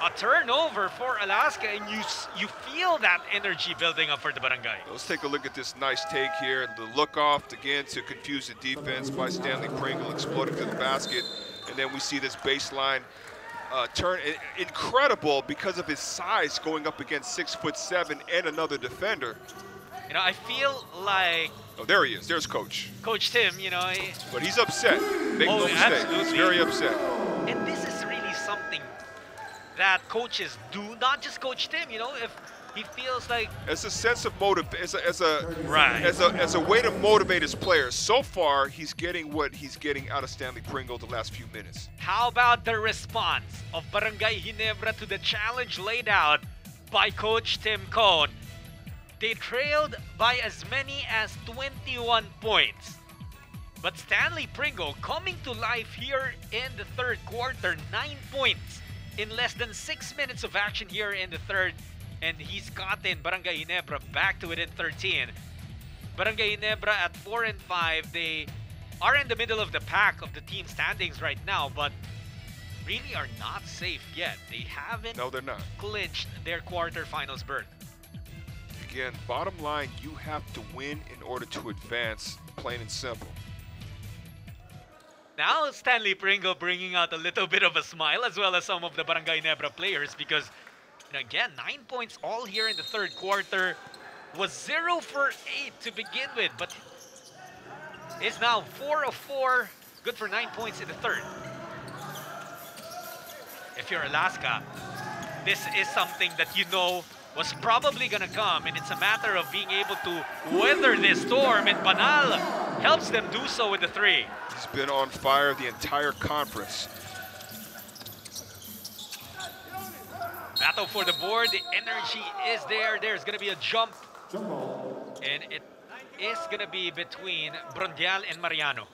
a turnover for Alaska, and you feel that energy building up for the Barangay. Let's take a look at this nice take here. The look off again to confuse the defense by Stanley Pringle exploding to the basket, and then we see this baseline turn. Incredible because of his size going up against 6'7" and another defender. I feel like... Oh, there he is. There's Coach. Coach Tim, But he's upset. Make no mistake. Absolutely. He's very upset. And this is really something that coaches do, not just Coach Tim, if he feels like... As a sense of motive, as a way to motivate his players. So far, he's getting what he's getting out of Stanley Pringle the last few minutes. How about the response of Barangay Ginebra to the challenge laid out by Coach Tim Cone? They trailed by as many as 21 points. But Stanley Pringle coming to life here in the third quarter, 9 points in less than 6 minutes of action here in the third. And he's gotten Barangay Ginebra back to within 13. Barangay Ginebra at 4-5. They are in the middle of the pack of the team standings right now, but really are not safe yet. They haven't clinched their quarterfinals berth. Again, bottom line, you have to win in order to advance, plain and simple. Now Stanley Pringle bringing out a little bit of a smile, as well as some of the Barangay Ginebra players, because again, 9 points all here in the third quarter. Was 0 for 8 to begin with, but is now 4 of 4, good for 9 points in the third. If you're Alaska, this is something that was probably gonna come, and it's a matter of being able to weather this storm, and Banal helps them do so with the 3. He's been on fire the entire conference. Battle for the board, the energy is there. There's gonna be a jump, and it is gonna be between Brgy and Mariano.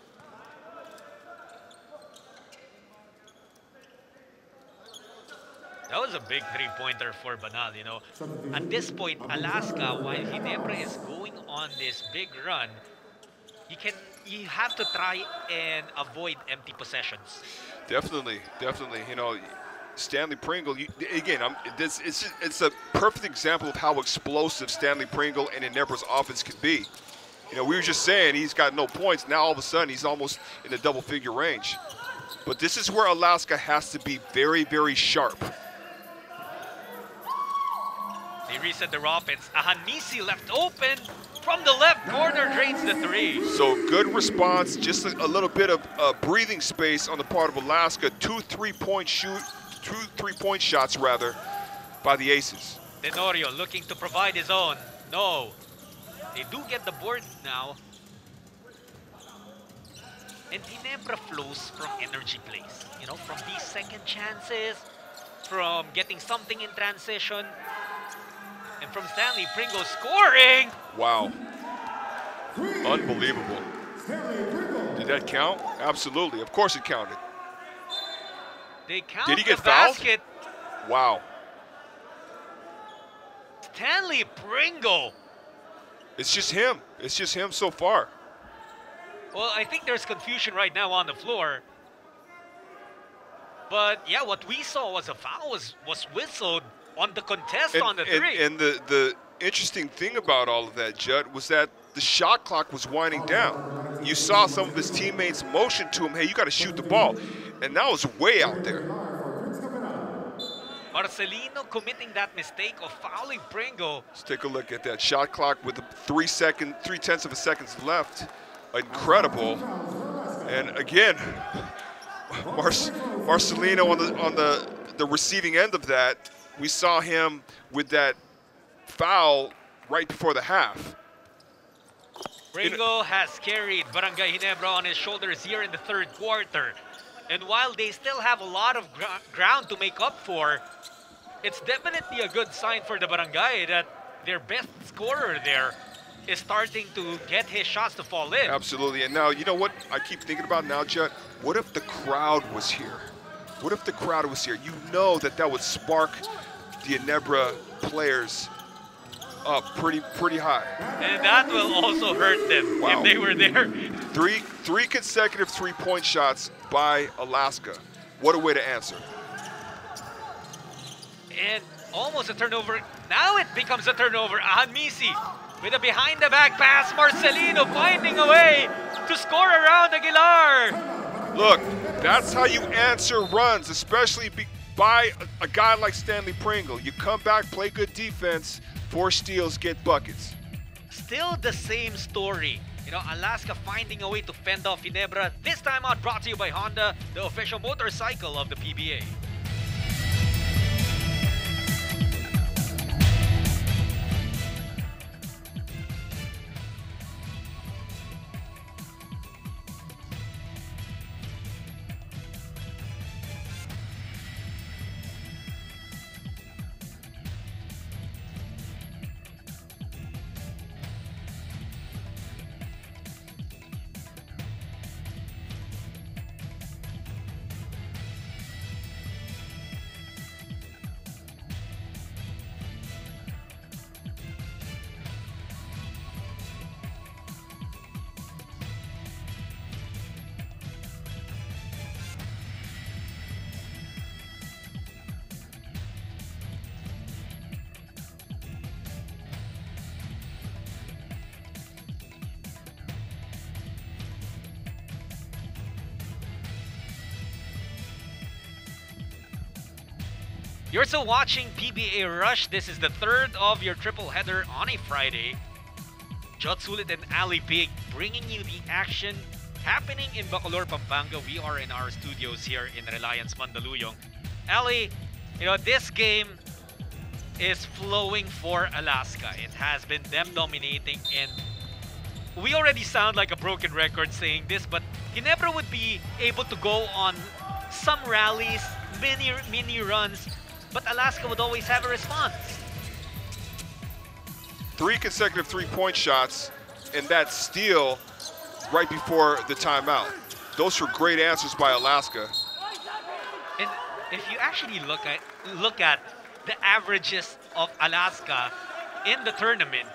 That was a big 3-pointer for Banal, At this point, Alaska, while Ginebra is going on this big run, you have to try and avoid empty possessions. Definitely. Stanley Pringle, it's a perfect example of how explosive Stanley Pringle and Ginebra's offense can be. We were just saying he's got no points. Now all of a sudden he's almost in the double-figure range. But this is where Alaska has to be very, very sharp. They reset their offense. Ahanisi left open from the left corner, drains the three. So good response, just a little bit of breathing space on the part of Alaska. Two three-point shots rather by the Aces. Tenorio looking to provide his own. No. They do get the board now. And Ginebra flows from energy plays. You know, from these second chances, from getting something in transition, and from Stanley Pringle scoring. Wow. Unbelievable. Did that count? Absolutely. Of course it counted. They count. Did he get the fouled? basket. Wow. Stanley Pringle. It's just him. It's just him so far. Well, I think there's confusion right now on the floor. But yeah, what we saw was a foul was whistled on the contest on the three. And the interesting thing about all of that, Judd, was that the shot clock was winding down. You saw some of his teammates motion to him, hey, you got to shoot the ball. And that was way out there. Marcelino committing that mistake of fouling Pringle. Let's take a look at that shot clock with the 3/10 of a second left. Incredible. And again, Marcelino on the receiving end of that. We saw him with that foul right before the half. Pringle has carried Barangay Ginebra on his shoulders here in the third quarter. And while they still have a lot of ground to make up for, it's definitely a good sign for the Barangay that their best scorer there is starting to get his shots to fall in. Absolutely. And now, you know what I keep thinking about now, Judd? What if the crowd was here? What if the crowd was here? You know that would spark the Ginebra players up pretty high. And that will also hurt them if they were there. Three consecutive three-point shots by Alaska. What a way to answer. And almost a turnover. Now it becomes a turnover. Ahanmisi with a behind-the-back pass. Marcelino finding a way to score around Aguilar. Look, that's how you answer runs, especially by a guy like Stanley Pringle. You come back, play good defense, 4 steals, get buckets. Still the same story. You know, Alaska finding a way to fend off Ginebra. This time out brought to you by Honda, the official motorcycle of the PBA. You're still watching PBA Rush. This is the third of your triple header on a Friday. Jot Sulit and Ali Pig bringing you the action happening in Bacolor, Pampanga. We are in our studios here in Reliance Mandaluyong. Ali, you know, this game is flowing for Alaska. It has been them dominating, and we already sound like a broken record saying this, but Ginebra would be able to go on some rallies, mini runs, but Alaska would always have a response. 3 consecutive three-point shots, and that steal right before the timeout. Those were great answers by Alaska. And if you actually look at the averages of Alaska in the tournament,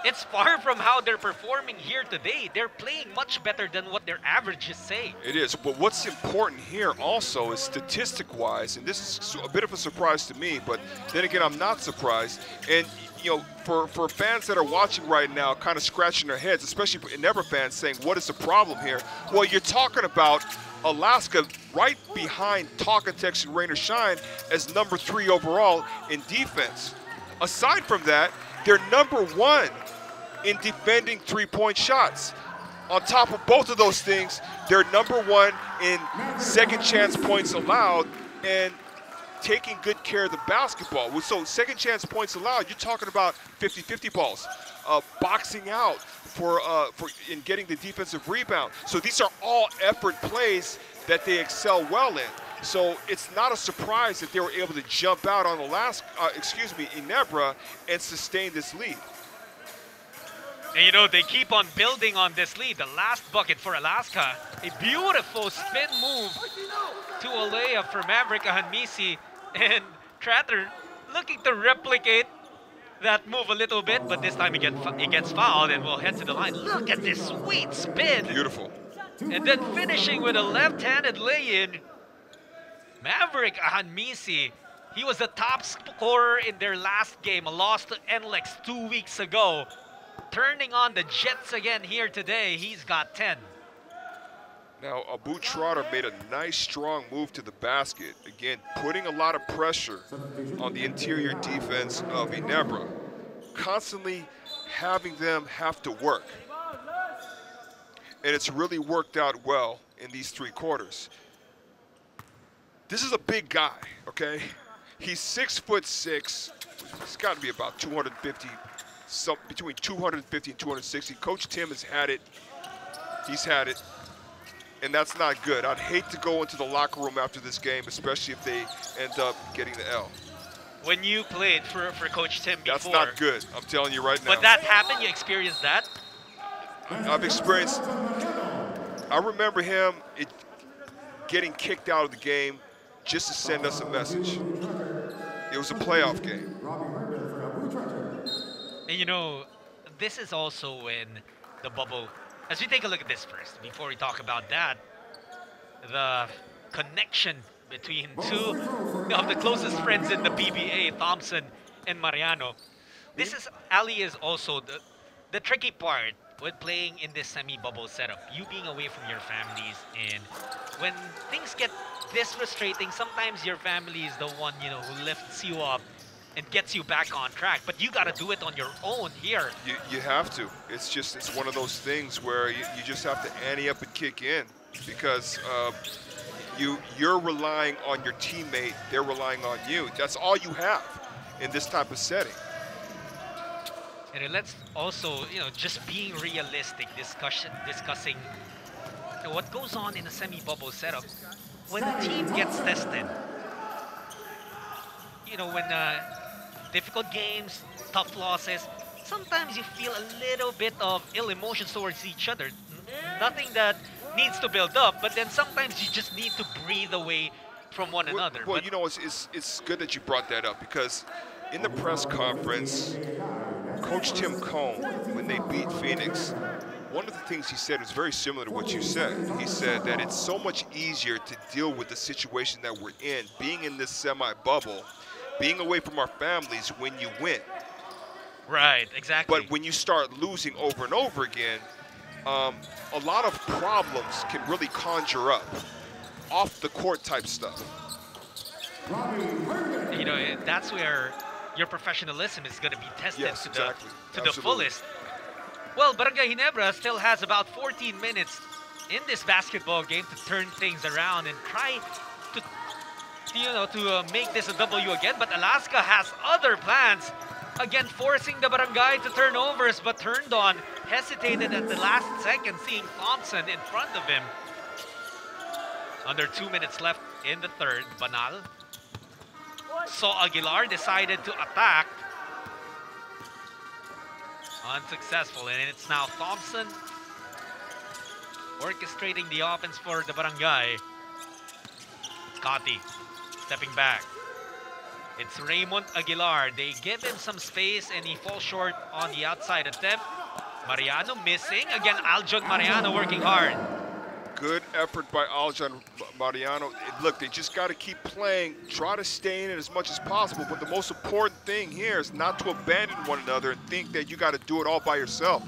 it's far from how they're performing here today. They're playing much better than what their averages say. It is, but what's important here also is statistic-wise, and this is a bit of a surprise to me, but then again, I'm not surprised. And you know, for fans that are watching right now, kind of scratching their heads, especially for Ginebra fans saying, what is the problem here? Well, you're talking about Alaska right behind Talkatex and Rain or Shine as number 3 overall in defense. Aside from that, they're #1 in defending three-point shots. On top of both of those things, they're #1 in second chance points allowed and taking good care of the basketball. So second chance points allowed, you're talking about 50-50 balls, boxing out for in getting the defensive rebound. So these are all effort plays that they excel well in. So it's not a surprise that they were able to jump out on the last, Ginebra, and sustain this lead. And you know, they keep on building on this lead. The last bucket for Alaska, a beautiful spin move to a layup for Maverick Ahanmisi, and Tratter looking to replicate that move a little bit, but this time he gets fouled and will head to the line. Look at this sweet spin. Beautiful. And then finishing with a left-handed lay-in. Maverick Ahanmisi, he was the top scorer in their last game, a loss to NLEX 2 weeks ago. Turning on the Jets again here today, he's got 10. Now, Abu Trotter made a nice, strong move to the basket. Again, putting a lot of pressure on the interior defense of Ginebra, constantly having them have to work. And it's really worked out well in these 3 quarters. This is a big guy, okay? He's 6'6". He's got to be about 250, between 250 and 260. Coach Tim has had it. He's had it. And that's not good. I'd hate to go into the locker room after this game, especially if they end up getting the L. When you played for Coach Tim before. That's not good, I'm telling you right now. But that happened? You experienced that? I've experienced, I remember him getting kicked out of the game just to send us a message. It was a playoff game. And you know, this is also when the bubble, as we take a look at this first, before we talk about that, the connection between 2 of the closest friends in the PBA, Thompson and Mariano. This is, Ali, is also the tricky part with playing in this semi-bubble setup. You being away from your families, and when things get this frustrating, sometimes your family is the one, you know, who lifts you up and gets you back on track, but you got to do it on your own here. You have to. It's one of those things where you just have to ante up and kick in, because you're relying on your teammate, they're relying on you. That's all you have in this type of setting. And let's also, you know, just being realistic, discussing what goes on in a semi-bubble setup. When the team gets tested, you know, when difficult games, tough losses, sometimes you feel a little bit of ill emotions towards each other. Nothing that needs to build up, but then sometimes you just need to breathe away from one another. Well, you know, it's good that you brought that up, because in the press conference, Coach Tim Cone, when they beat Phoenix, one of the things he said was very similar to what you said. He said that it's so much easier to deal with the situation that we're in, being in this semi-bubble, being away from our families when you win. Right, exactly. But when you start losing over and over again, a lot of problems can really conjure up off the court type stuff. You know, that's where your professionalism is going to be tested to the fullest. Well, Barangay Ginebra still has about 14 minutes in this basketball game to turn things around and try to make this a W again. But Alaska has other plans. Again, forcing the Barangay to turnovers, but turned on, hesitated at the last second, seeing Thompson in front of him. Under 2 minutes left in the third, Banal saw Aguilar, decided to attack. Unsuccessful, and it's now Thompson orchestrating the offense for the Barangay. Scotty stepping back. It's Raymond Aguilar. They give him some space and he falls short on the outside attempt. Mariano missing. Again, Aljon Mariano working hard. Good effort by Aljon Mariano. Look, they just got to keep playing, try to stay in it as much as possible, but the most important thing here is not to abandon one another and think that you got to do it all by yourself.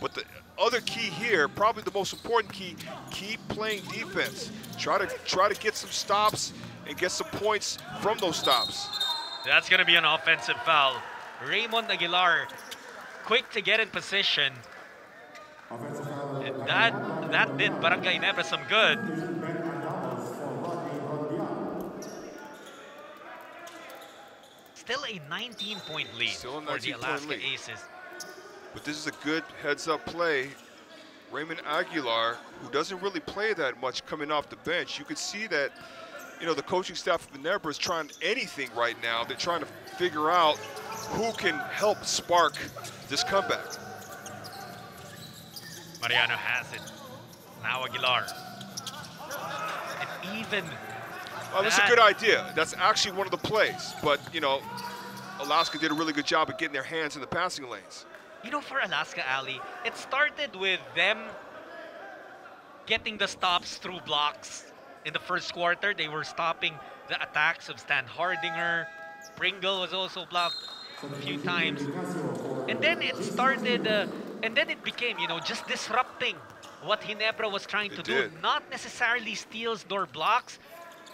But the other key here, probably the most important key, keep playing defense. Try to get some stops and get some points from those stops. That's going to be an offensive foul Raymond Aguilar, quick to get in position. And that did Barangay Ginebra some good. Still a 19-point lead for the Alaska Aces. But this is a good heads-up play. Raymond Aguilar, who doesn't really play that much coming off the bench, you could see that, you know, the coaching staff of Ginebra is trying anything right now. They're trying to figure out who can help spark this comeback. Mariano has it. Now Aguilar. And even well, that's a good idea. That's actually one of the plays. But, you know, Alaska did a really good job of getting their hands in the passing lanes. You know, for Alaska, Ali, it started with them getting the stops through blocks. In the first quarter, they were stopping the attacks of Stan Hardinger. Pringle was also blocked a few times. And then it started, and then it became, you know, just disrupting what Ginebra was trying to do. Not necessarily steals nor blocks,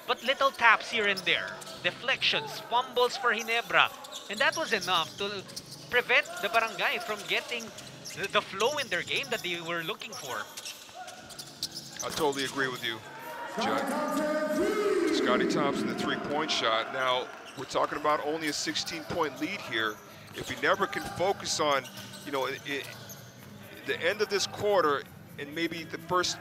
but little taps here and there. Deflections, fumbles for Ginebra. And that was enough to prevent the Barangay from getting the flow in their game that they were looking for. I totally agree with you, Judd. Scotty Thompson, the three-point shot. Now, we're talking about only a 16-point lead here. If Ginebra can focus on, you know, the end of this quarter and maybe the first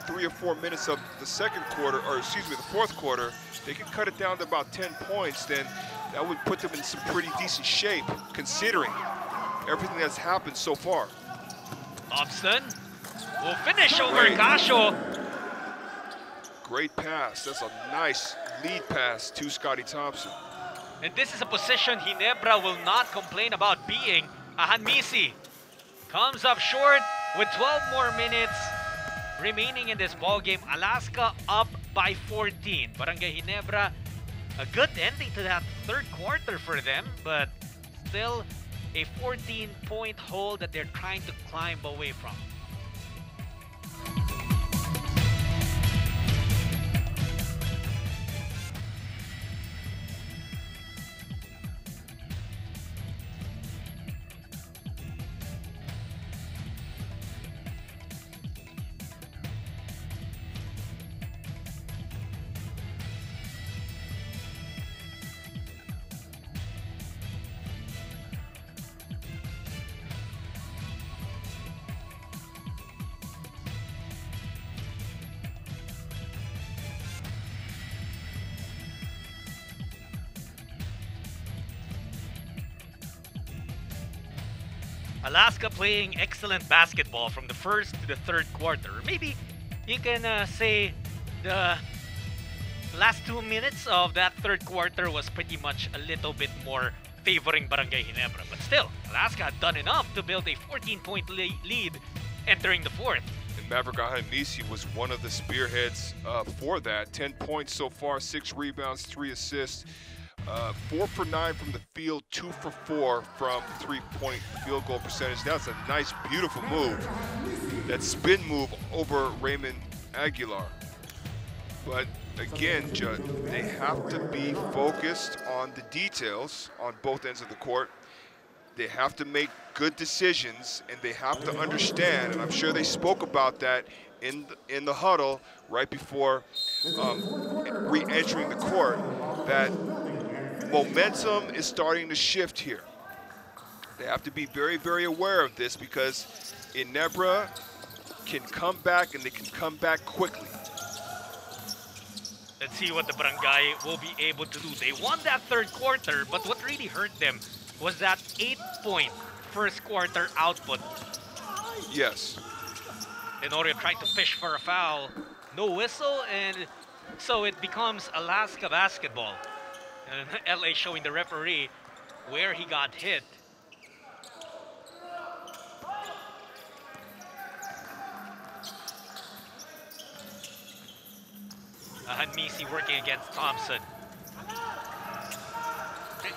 3 or 4 minutes of the second quarter, or excuse me, the fourth quarter, they can cut it down to about 10 points, then that would put them in some pretty decent shape, considering everything that's happened so far. Thompson will finish over Casio. Great pass. That's a nice lead pass to Scotty Thompson. And this is a position Ginebra will not complain about being. Ahanmisi comes up short with 12 more minutes remaining in this ball game. Alaska up by 14. Barangay Ginebra, a good ending to that third quarter for them, but still a 14-point hole that they're trying to climb away from. Alaska playing excellent basketball from the first to the third quarter. Maybe you can say the last 2 minutes of that third quarter was pretty much a little bit more favoring Barangay Ginebra. But still, Alaska had done enough to build a 14-point lead entering the fourth. And Maverick Ahanmisi was one of the spearheads for that. 10 points so far, 6 rebounds, 3 assists. 4 for 9 from the field, 2 for 4 from three-point field goal percentage. That's a nice, beautiful move. That spin move over Raymond Aguilar. But again, Judd, they have to be focused on the details on both ends of the court. They have to make good decisions, and they have to understand, and I'm sure they spoke about that in the huddle right before re-entering the court, that momentum is starting to shift here. They have to be very, very aware of this because Ginebra can come back, and they can come back quickly. Let's see what the Barangay will be able to do. They won that third quarter, but what really hurt them was that 8-point first quarter output. Yes. Tenorio tried to fish for a foul. No whistle, and so it becomes Alaska basketball. And LA showing the referee where he got hit. Ahanmisi working against Thompson.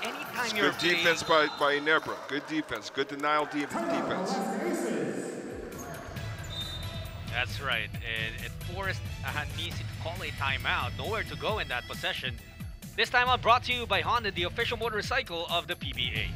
Anytime you're good defense by Ginebra. Good defense. Good denial defense. That's right. It forced Ahanmisi to call a timeout. Nowhere to go in that possession. This time out brought to you by Honda, the official motorcycle of the PBA.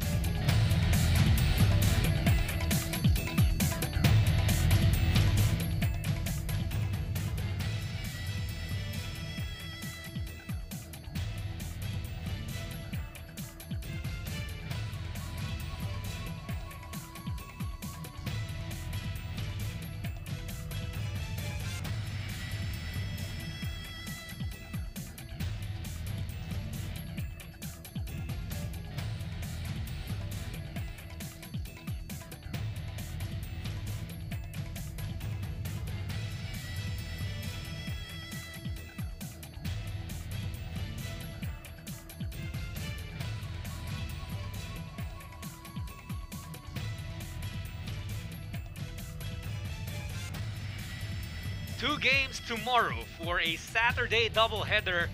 2 games tomorrow for a Saturday doubleheader.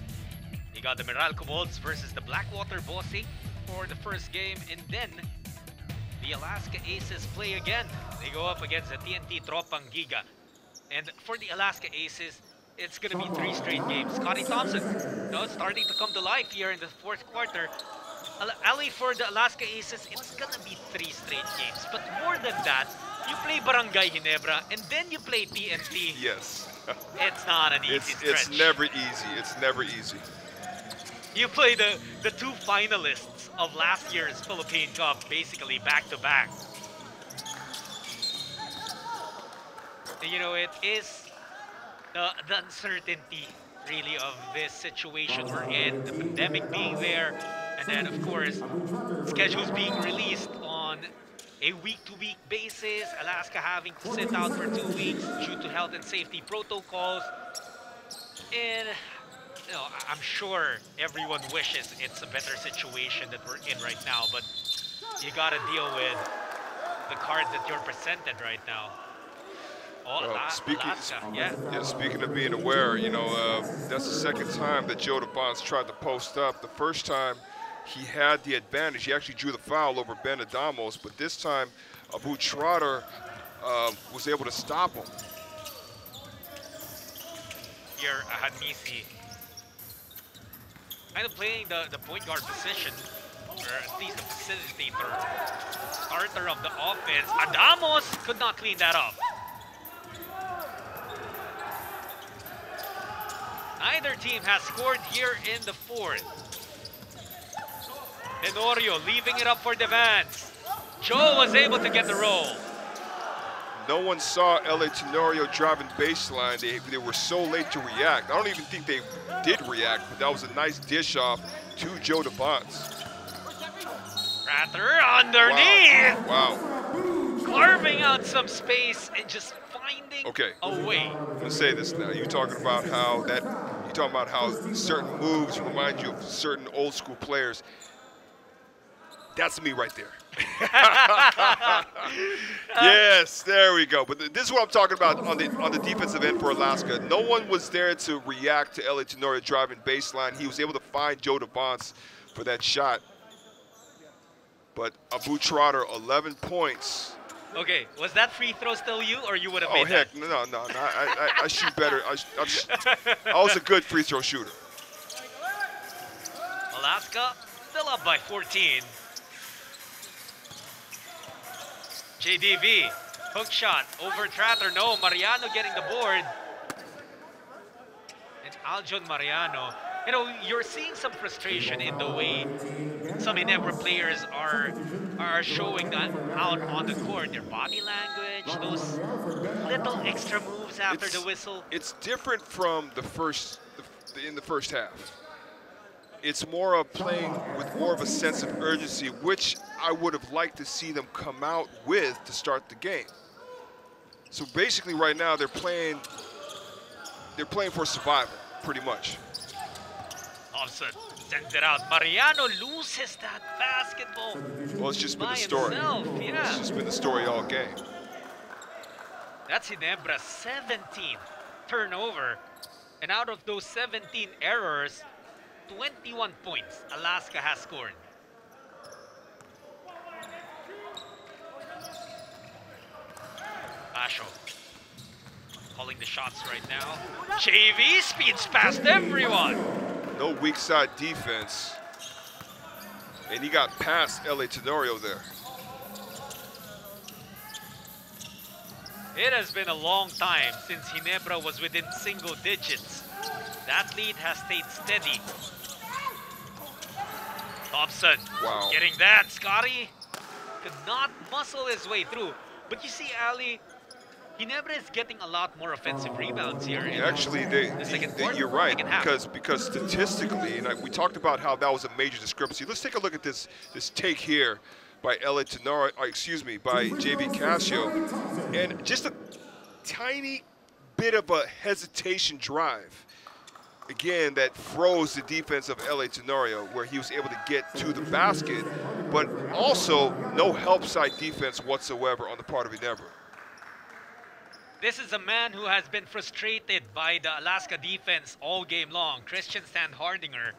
You got the Meralco Bolts versus the Blackwater Bossing for the first game, and then the Alaska Aces play again. They go up against the TNT Tropang Giga. And for the Alaska Aces, it's gonna be 3 straight games. Scotty Thompson, it's starting to come to life here in the 4th quarter. Ali, for the Alaska Aces, it's gonna be 3 straight games. But more than that, you play Barangay Ginebra and then you play TNT. Yes. It's not an easy stretch. It's never easy. It's never easy. You play the 2 finalists of last year's Philippine Cup basically back to back. You know, it is the uncertainty really of this situation we're in, the pandemic being there, and then of course schedules being released on a week-to-week basis, Alaska having to sit out for 2 weeks due to health and safety protocols. And you know, I'm sure everyone wishes it's a better situation that we're in right now, but you gotta deal with the cards that you're presented right now. Oh, speaking of being aware, you know, that's the second time that Joe DeBon's tried to post up. The first time he had the advantage. He actually drew the foul over Ben Adamos, but this time Abu Trotter was able to stop him. Here, Ahadmisi kind of playing the point guard position, or at least the facilitator, starter of the offense. Adamos could not clean that up. Neither team has scored here in the 4th. Tenorio leaving it up for Devance. Joe was able to get the roll. No one saw LA Tenorio driving baseline. They were so late to react. I don't even think they did react, but that was a nice dish off to Joe DeBon's. Rather underneath. Wow. Carving out some space and just finding a way. I'm gonna say this now. You're talking about how certain moves remind you of certain old school players. That's me right there. Yes, there we go. But this is what I'm talking about on the defensive end for Alaska. No one was there to react to LA Tenorio driving baseline. He was able to find Joe DeBon's for that shot. But Abu Trotter, 11 points. Okay, was that free throw still you, or you would have made that? No. I shoot better. I was a good free throw shooter. Alaska still up by 14. JDV, hook shot over Trotter. No, Mariano getting the board. It's Aljon Mariano. You know, you're seeing some frustration in the way some Ginebra players are showing that out on the court. Their body language, those little extra moves after the whistle. It's different from in the first half. It's more of playing with more of a sense of urgency, which I would have liked to see them come out with to start the game. So basically right now they're playing for survival, pretty much. Thompson sends it out. Mariano loses that basketball. Well, it's just been the story. It's just been the story all game. That's Ginebra's 17th turnover. And out of those 17 errors, 21 points Alaska has scored. Basho calling the shots right now. JV speeds past everyone. No weak side defense. And he got past LA Tenorio there. It has been a long time since Ginebra was within single digits. That lead has stayed steady. Thompson getting that. Scotty could not muscle his way through. But you see, Ali, Ginebra is getting a lot more offensive rebounds here. Actually, you're right, because statistically, and we talked about how that was a major discrepancy. Let's take a look at this take here by LA Tenorio, by JB Casio, and just a tiny bit of a hesitation drive. Again, that froze the defense of LA Tenorio, where he was able to get to the basket, but also no help side defense whatsoever on the part of Ginebra. This is a man who has been frustrated by the Alaska defense all game long. Christian Standhardinger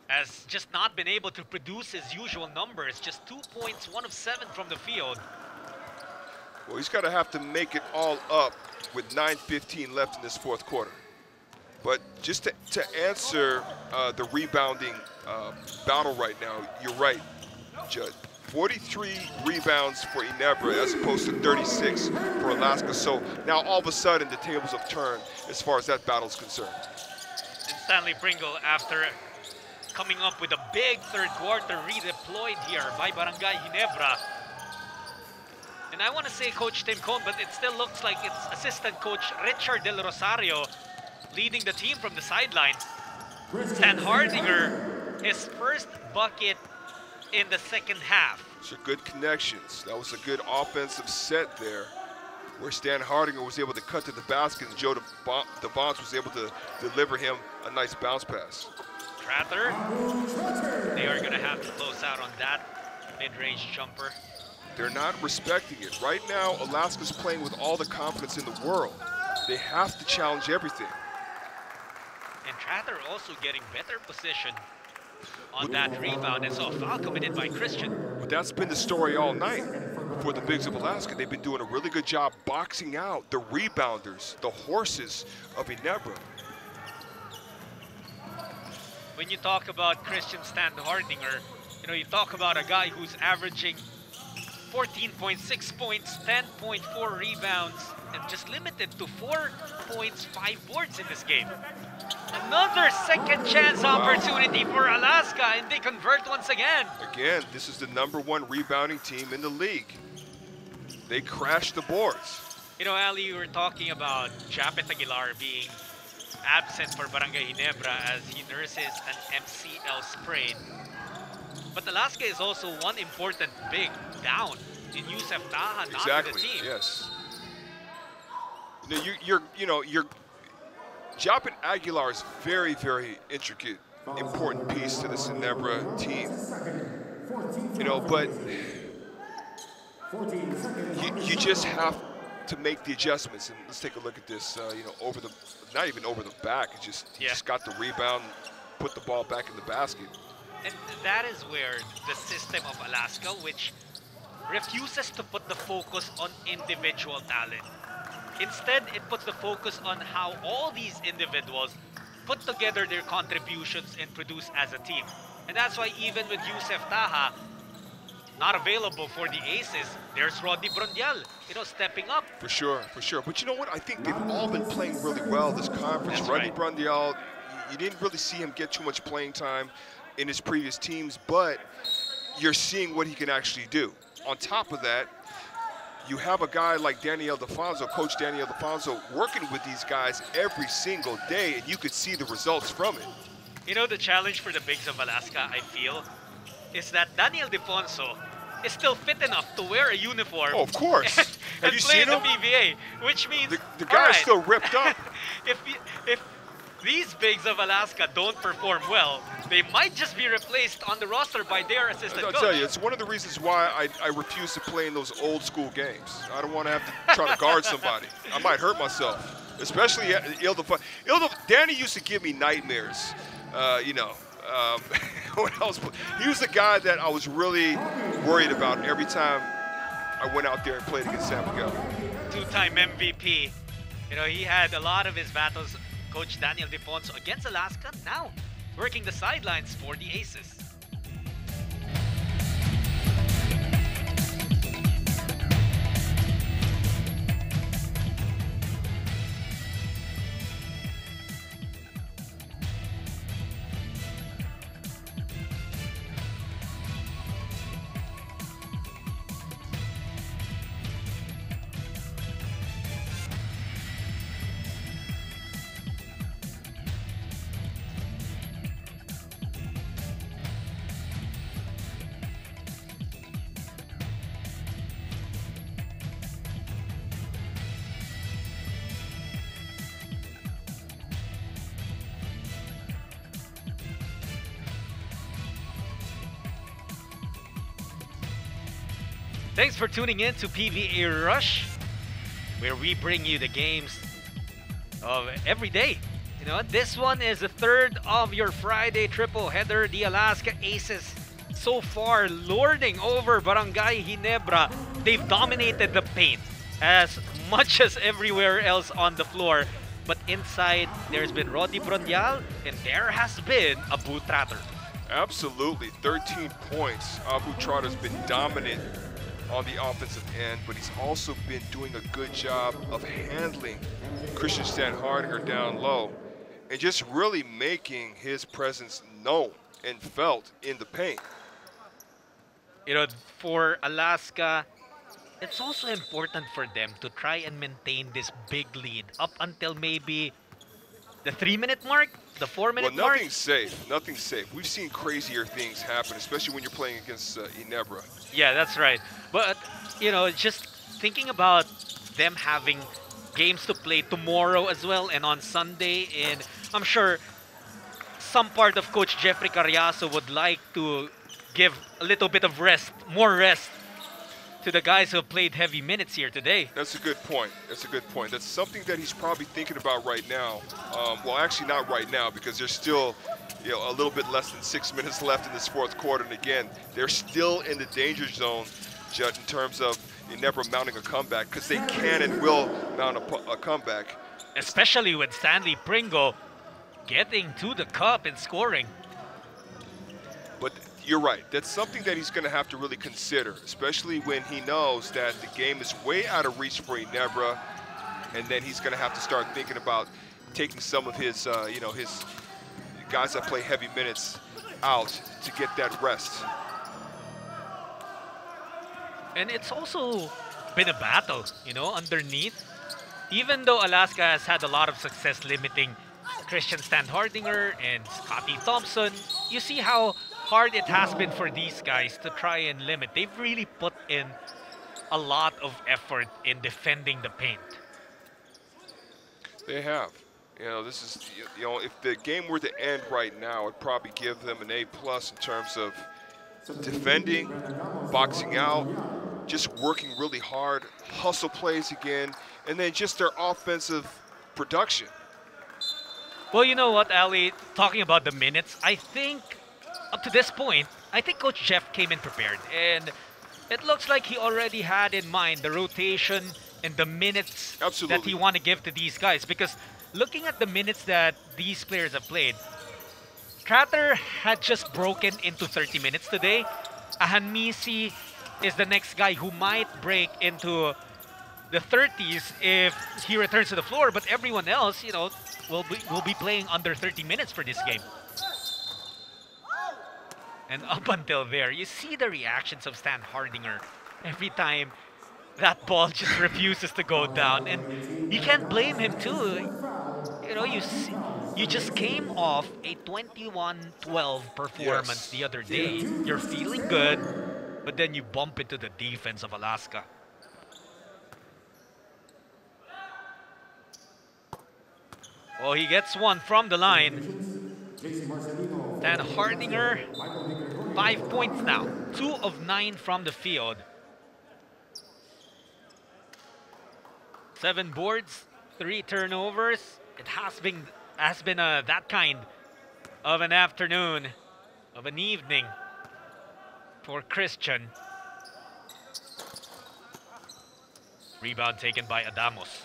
has just not been able to produce his usual numbers. Just 2 points, 1 of 7 from the field. Well, he's going to have to make it all up with 9:15 left in this fourth quarter. But just to answer the rebounding battle right now, you're right, Judd. 43 rebounds for Ginebra as opposed to 36 for Alaska. So now all of a sudden the tables have turned as far as that battle is concerned. And Stanley Pringle, after coming up with a big third quarter, redeployed here by Barangay Ginebra. And I want to say Coach Tim Cone, but it still looks like it's assistant coach Richard Del Rosario leading the team from the sideline. Standhardinger, his first bucket in the second half. So good connections. That was a good offensive set there where Standhardinger was able to cut to the basket and Joe DeBonce was able to deliver him a nice bounce pass. Tratter, they are going to have to close out on that mid-range jumper. They're not respecting it. Right now, Alaska's playing with all the confidence in the world. They have to challenge everything. And Tratter also getting better position on that rebound, and so a foul committed by Christian. But that's been the story all night for the Bigs of Alaska. They've been doing a really good job boxing out the rebounders, the horses of Ginebra. When you talk about Christian Standhardinger, you know, you talk about a guy who's averaging 14.6 points, 10.4 rebounds, and just limited to 4 points, 5 boards in this game. Another second chance opportunity for Alaska, and they convert once again. Again, this is the #1 rebounding team in the league. They crashed the boards. You know, Ali, you were talking about Japet Aguilar being absent for Barangay Ginebra as he nurses an MCL sprain. But Alaska is also one important big down in Yusef Taha, not Exactly. for the team. Yes. You're Japet Aguilar is very, very intricate, important piece to this Ginebra team. You know, but you just have to make the adjustments. And let's take a look at this. Over the, not even over the back. He just got the rebound, put the ball back in the basket. And that is where the system of Alaska, which refuses to put the focus on individual talent. Instead, it puts the focus on how all these individuals put together their contributions and produce as a team. And that's why even with Yusef Taha not available for the Aces, there's Rodney Brondial, stepping up. For sure, for sure. But you know what? I think they've all been playing really well this conference. That's Rodney right. Brondial, you didn't really see him get too much playing time in his previous teams, but you're seeing what he can actually do. On top of that, you have a guy like Daniel DeFonso, Coach Daniel DeFonso, working with these guys every single day, and you could see the results from it. You know, the challenge for the Bigs of Alaska, I feel, is that Daniel DeFonso is still fit enough to wear a uniform. Oh, of course. and Have you play seen in him? the PBA, which means The guy's alright, still ripped up. if these Bigs of Alaska don't perform well, they might just be replaced on the roster by their assistant I'll coach. tell you, it's one of the reasons why I refuse to play in those old school games. I don't want to have to try to guard somebody. I might hurt myself, especially Danny used to give me nightmares, when he was the guy that I was really worried about every time I went out there and played against San Miguel. Two-time MVP. He had a lot of his battles, Coach Daniel DeFonso, against Alaska, now working the sidelines for the Aces. Thanks for tuning in to PBA Rush. where we bring you the games of every day. You know, this one is the third of your Friday triple header. The Alaska Aces so far lording over Barangay Ginebra. They've dominated the paint as much as everywhere else on the floor. But inside, there's been Roddy Bronyal and there has been Abu Tratter. Absolutely, 13 points. Abu Trotter's been dominant on the offensive end, but he's also been doing a good job of handling Christian Standhardinger down low and just really making his presence known and felt in the paint. You know, for Alaska, it's also important for them to try and maintain this big lead up until maybe the 3-minute mark, the 4-minute mark. Nothing's safe. Nothing's safe. We've seen crazier things happen, especially when you're playing against Ginebra. Yeah, that's right. But, you know, just thinking about them having games to play tomorrow as well and on Sunday, and I'm sure some part of Coach Jeffrey Carriazo would like to give a little bit of rest, more rest, to the guys who have played heavy minutes here today. That's a good point. That's a good point. That's something that he's probably thinking about right now. Well, actually not right now, because there's still, you know, a little bit less than 6 minutes left in this fourth quarter. And again, they're still in the danger zone, Judd, in terms of Ginebra mounting a comeback, because they can and will mount a comeback. Especially with Stanley Pringle getting to the cup and scoring. But you're right. That's something that he's going to have to really consider, especially when he knows that the game is way out of reach for Ginebra, and then he's going to have to start thinking about taking some of his, you know, his guys that play heavy minutes out to get that rest. And it's also been a battle, you know, underneath. Even though Alaska has had a lot of success limiting Christian Standhardinger and Scotty Thompson, you see how hard it has been for these guys to try and limit. They've really put in a lot of effort in defending the paint. They have. You know, this is, you know, if the game were to end right now, I'd probably give them an A+ in terms of defending, boxing out, just working really hard, hustle plays again, and then just their offensive production. Well, you know what, Ali, talking about the minutes, I think up to this point, I think Coach Jeff came in prepared, and it looks like he already had in mind the rotation and the minutes that he want to give to these guys. Because looking at the minutes that these players have played, Tratter had just broken into 30 minutes today. Ahanmisi is the next guy who might break into the 30s if he returns to the floor, but everyone else, you know, will be playing under 30 minutes for this game. And up until there, you see the reactions of Standhardinger every time that ball just refuses to go down. And you can't blame him too. You know, you just came off a 21-12 performance the other day. You're feeling good, but then you bump into the defense of Alaska. Oh, he gets one from the line. Standhardinger, 5 points now. 2 of 9 from the field. 7 boards, 3 turnovers. It has been that kind of an afternoon, of an evening for Christian. Rebound taken by Adamos.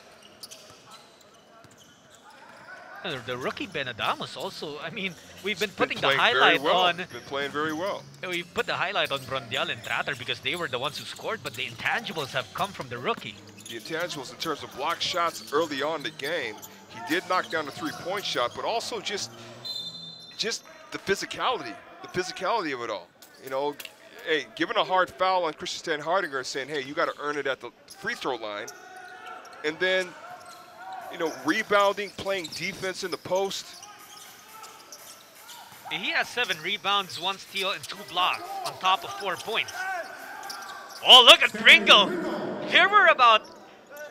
The rookie Ben Adamos also, I mean, we've been putting the highlight on... Been playing very well. We put the highlight on Bronyal and Tratter because they were the ones who scored, but the intangibles have come from the rookie. The intangibles in terms of block shots early on in the game, he did knock down the three-point shot, but also just the physicality of it all. You know, hey, giving a hard foul on Christian Standhardinger and saying, hey, you got to earn it at the free throw line, and then, you know, rebounding, playing defense in the post. He has 7 rebounds, 1 steal, and 2 blocks on top of 4 points. Oh, look at Pringle. There were about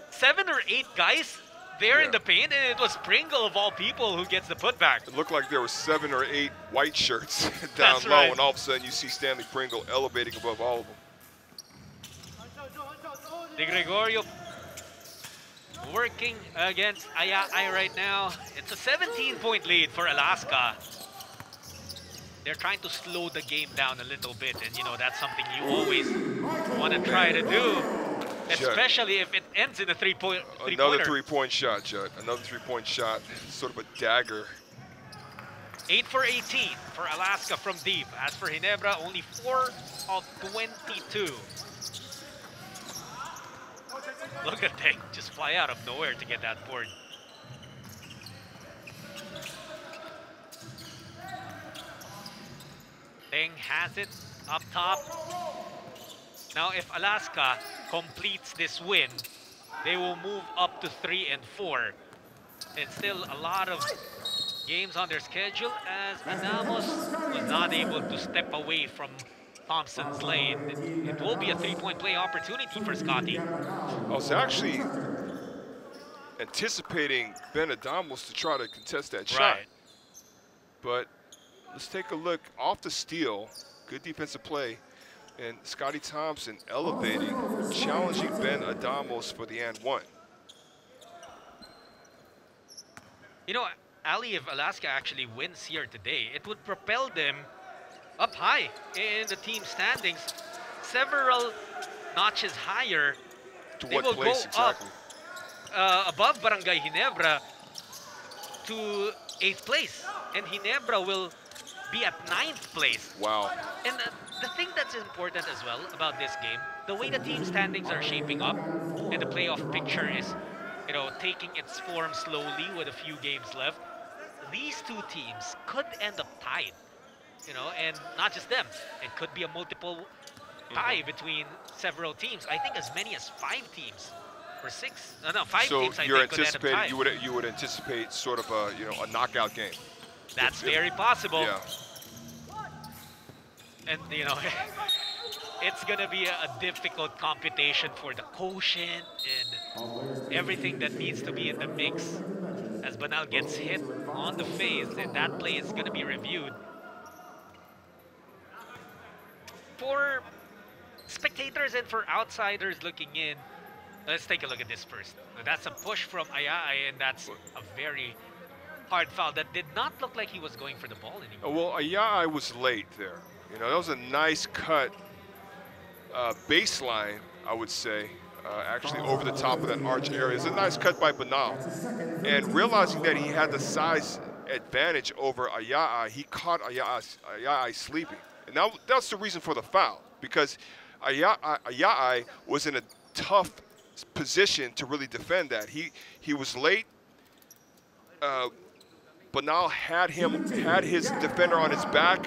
7 or 8 guys there in the paint, and it was Pringle of all people who gets the putback. It looked like there were 7 or 8 white shirts down low, and all of a sudden you see Stanley Pringle elevating above all of them. De Gregorio working against Ayai right now. It's a 17-point lead for Alaska. They're trying to slow the game down a little bit, and you know that's something you always want to try to do, especially if it ends in a three-pointer. Another three-point shot, Judd. Another three-point shot. Sort of a dagger. 8 for 18 for Alaska from deep. As for Ginebra, only 4 of 22. Look at Teng just fly out of nowhere to get that board. Teng has it up top. Now if Alaska completes this win, they will move up to 3 and 4. And still a lot of games on their schedule as Adamos was not able to step away from Thompson's lane. It will be a three-point play opportunity for Scotty. I was actually anticipating Ben Adamos to try to contest that shot. But let's take a look off the steal. Good defensive play. And Scotty Thompson elevating, challenging Ben Adamos for the and one. You know, Ali, if Alaska actually wins here today, it would propel them up high in the team standings, several notches higher. To they what will place go exactly? Up above Barangay Ginebra to 8th place, and Ginebra will be at 9th place. Wow. And the thing that's important as well about this game, the way the team standings are shaping up and the playoff picture is, you know, taking its form slowly with a few games left, these two teams could end up tied. You know, and not just them. It could be a multiple tie between several teams. I think as many as 5 teams or 6. No, 5 teams. I think could end up tied. You would anticipate sort of a a knockout game. That's very possible. Yeah. And you know, it's gonna be a difficult computation for the quotient and everything that needs to be in the mix. As Banal gets hit on the face, and that play is gonna be reviewed. For spectators and for outsiders looking in, let's take a look at this first. That's a push from Ayai, and that's a very hard foul that did not look like he was going for the ball anymore. Well, Ayai was late there. You know, that was a nice cut baseline, I would say, actually over the top of that arch area. It's a nice cut by Banal. And realizing that he had the size advantage over Ayai, he caught Ayai sleeping. And that's the reason for the foul, because Ayai was in a tough position to really defend that. He was late. Banal had his defender on his back,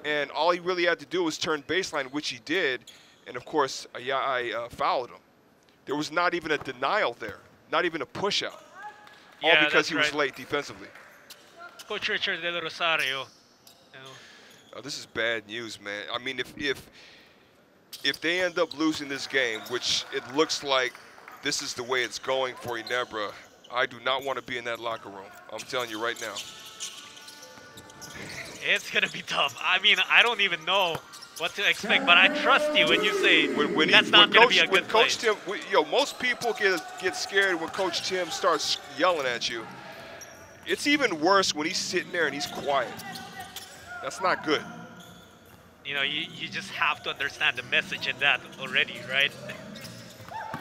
and all he really had to do was turn baseline, which he did. And of course, Ayai fouled him. There was not even a denial there, not even a push out, all because he was late defensively. Coach Richard Del Rosario. Oh, this is bad news, man. I mean, if they end up losing this game, which it looks like this is the way it's going for Ginebra, I do not want to be in that locker room. I'm telling you right now. It's going to be tough. I mean, I don't even know what to expect, but I trust you when you say that's not going to be a good Coach Tim, most people get scared when Coach Tim starts yelling at you. It's even worse when he's sitting there and he's quiet. That's not good. You know, you just have to understand the message in that already, right?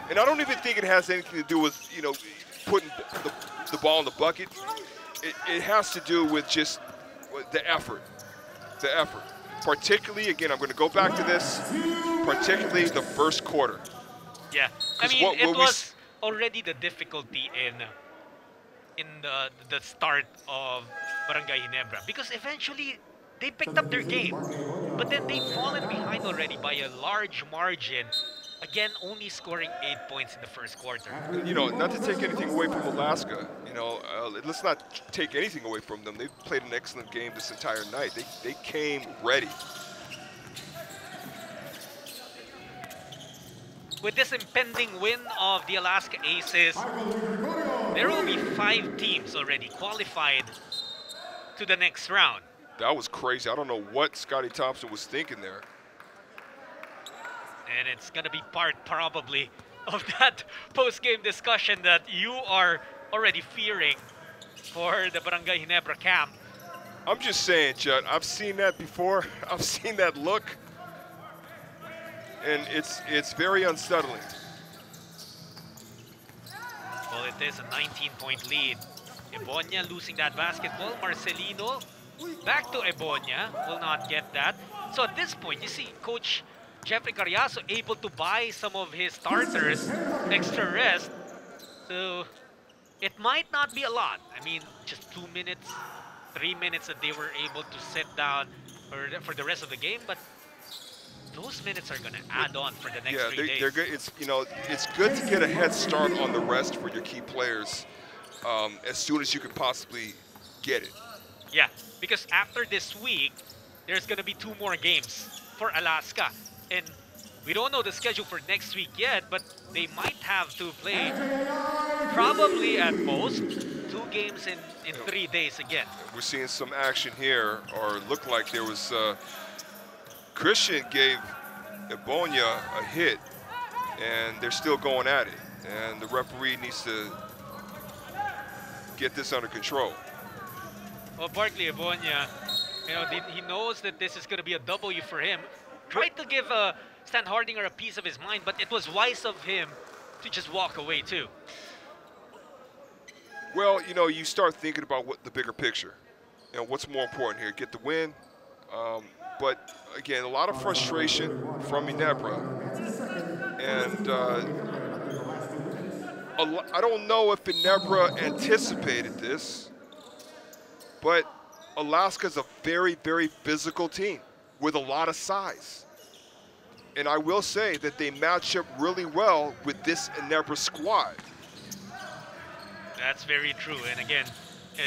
And I don't even think it has anything to do with, putting the ball in the bucket. It has to do with just the effort. The effort. Particularly, again, I'm going to go back to this, particularly the first quarter. Yeah. I mean, it was already the difficulty in the start of Barangay Ginebra, because eventually they picked up their game, but then they've fallen behind already by a large margin. Again, only scoring 8 points in the first quarter. Not to take anything away from Alaska, let's not take anything away from them. They've played an excellent game this entire night. They came ready. With this impending win of the Alaska Aces, there will be 5 teams already qualified to the next round. That was crazy. I don't know what Scotty Thompson was thinking there. And it's going to be part probably of that post-game discussion that you are already fearing for the Barangay Ginebra camp. I'm just saying, Judd, I've seen that before. I've seen that look. And it's very unsettling. Well, it is a 19-point lead. Ebonia losing that basketball. Marcelino back to Ebonia. Will not get that. So at this point, you see Coach Jeffrey Carriazo able to buy some of his starters extra rest. So it might not be a lot. I mean, just 2 minutes, 3 minutes that they were able to sit down for the rest of the game. But those minutes are going to add on for the next 3 days. They're good. It's good to get a head start on the rest for your key players as soon as you can possibly get it. Yeah, because after this week, there's going to be 2 more games for Alaska. And we don't know the schedule for next week yet, but they might have to play probably at most 2 games in 3 days again. We're seeing some action here, or looked like there was Christian gave Ebonia a hit, and they're still going at it. And the referee needs to get this under control. Well, Barkley Ebonia, he knows that this is going to be a W for him. Tried to give Stan Hardinger a piece of his mind, but it was wise of him to just walk away too. Well, you start thinking about what the bigger picture. What's more important here, get the win. But again, a lot of frustration from Ginebra. And I don't know if Ginebra anticipated this, but Alaska's a very, very physical team with a lot of size. And I will say that they match up really well with this Ginebra squad. That's very true. And again,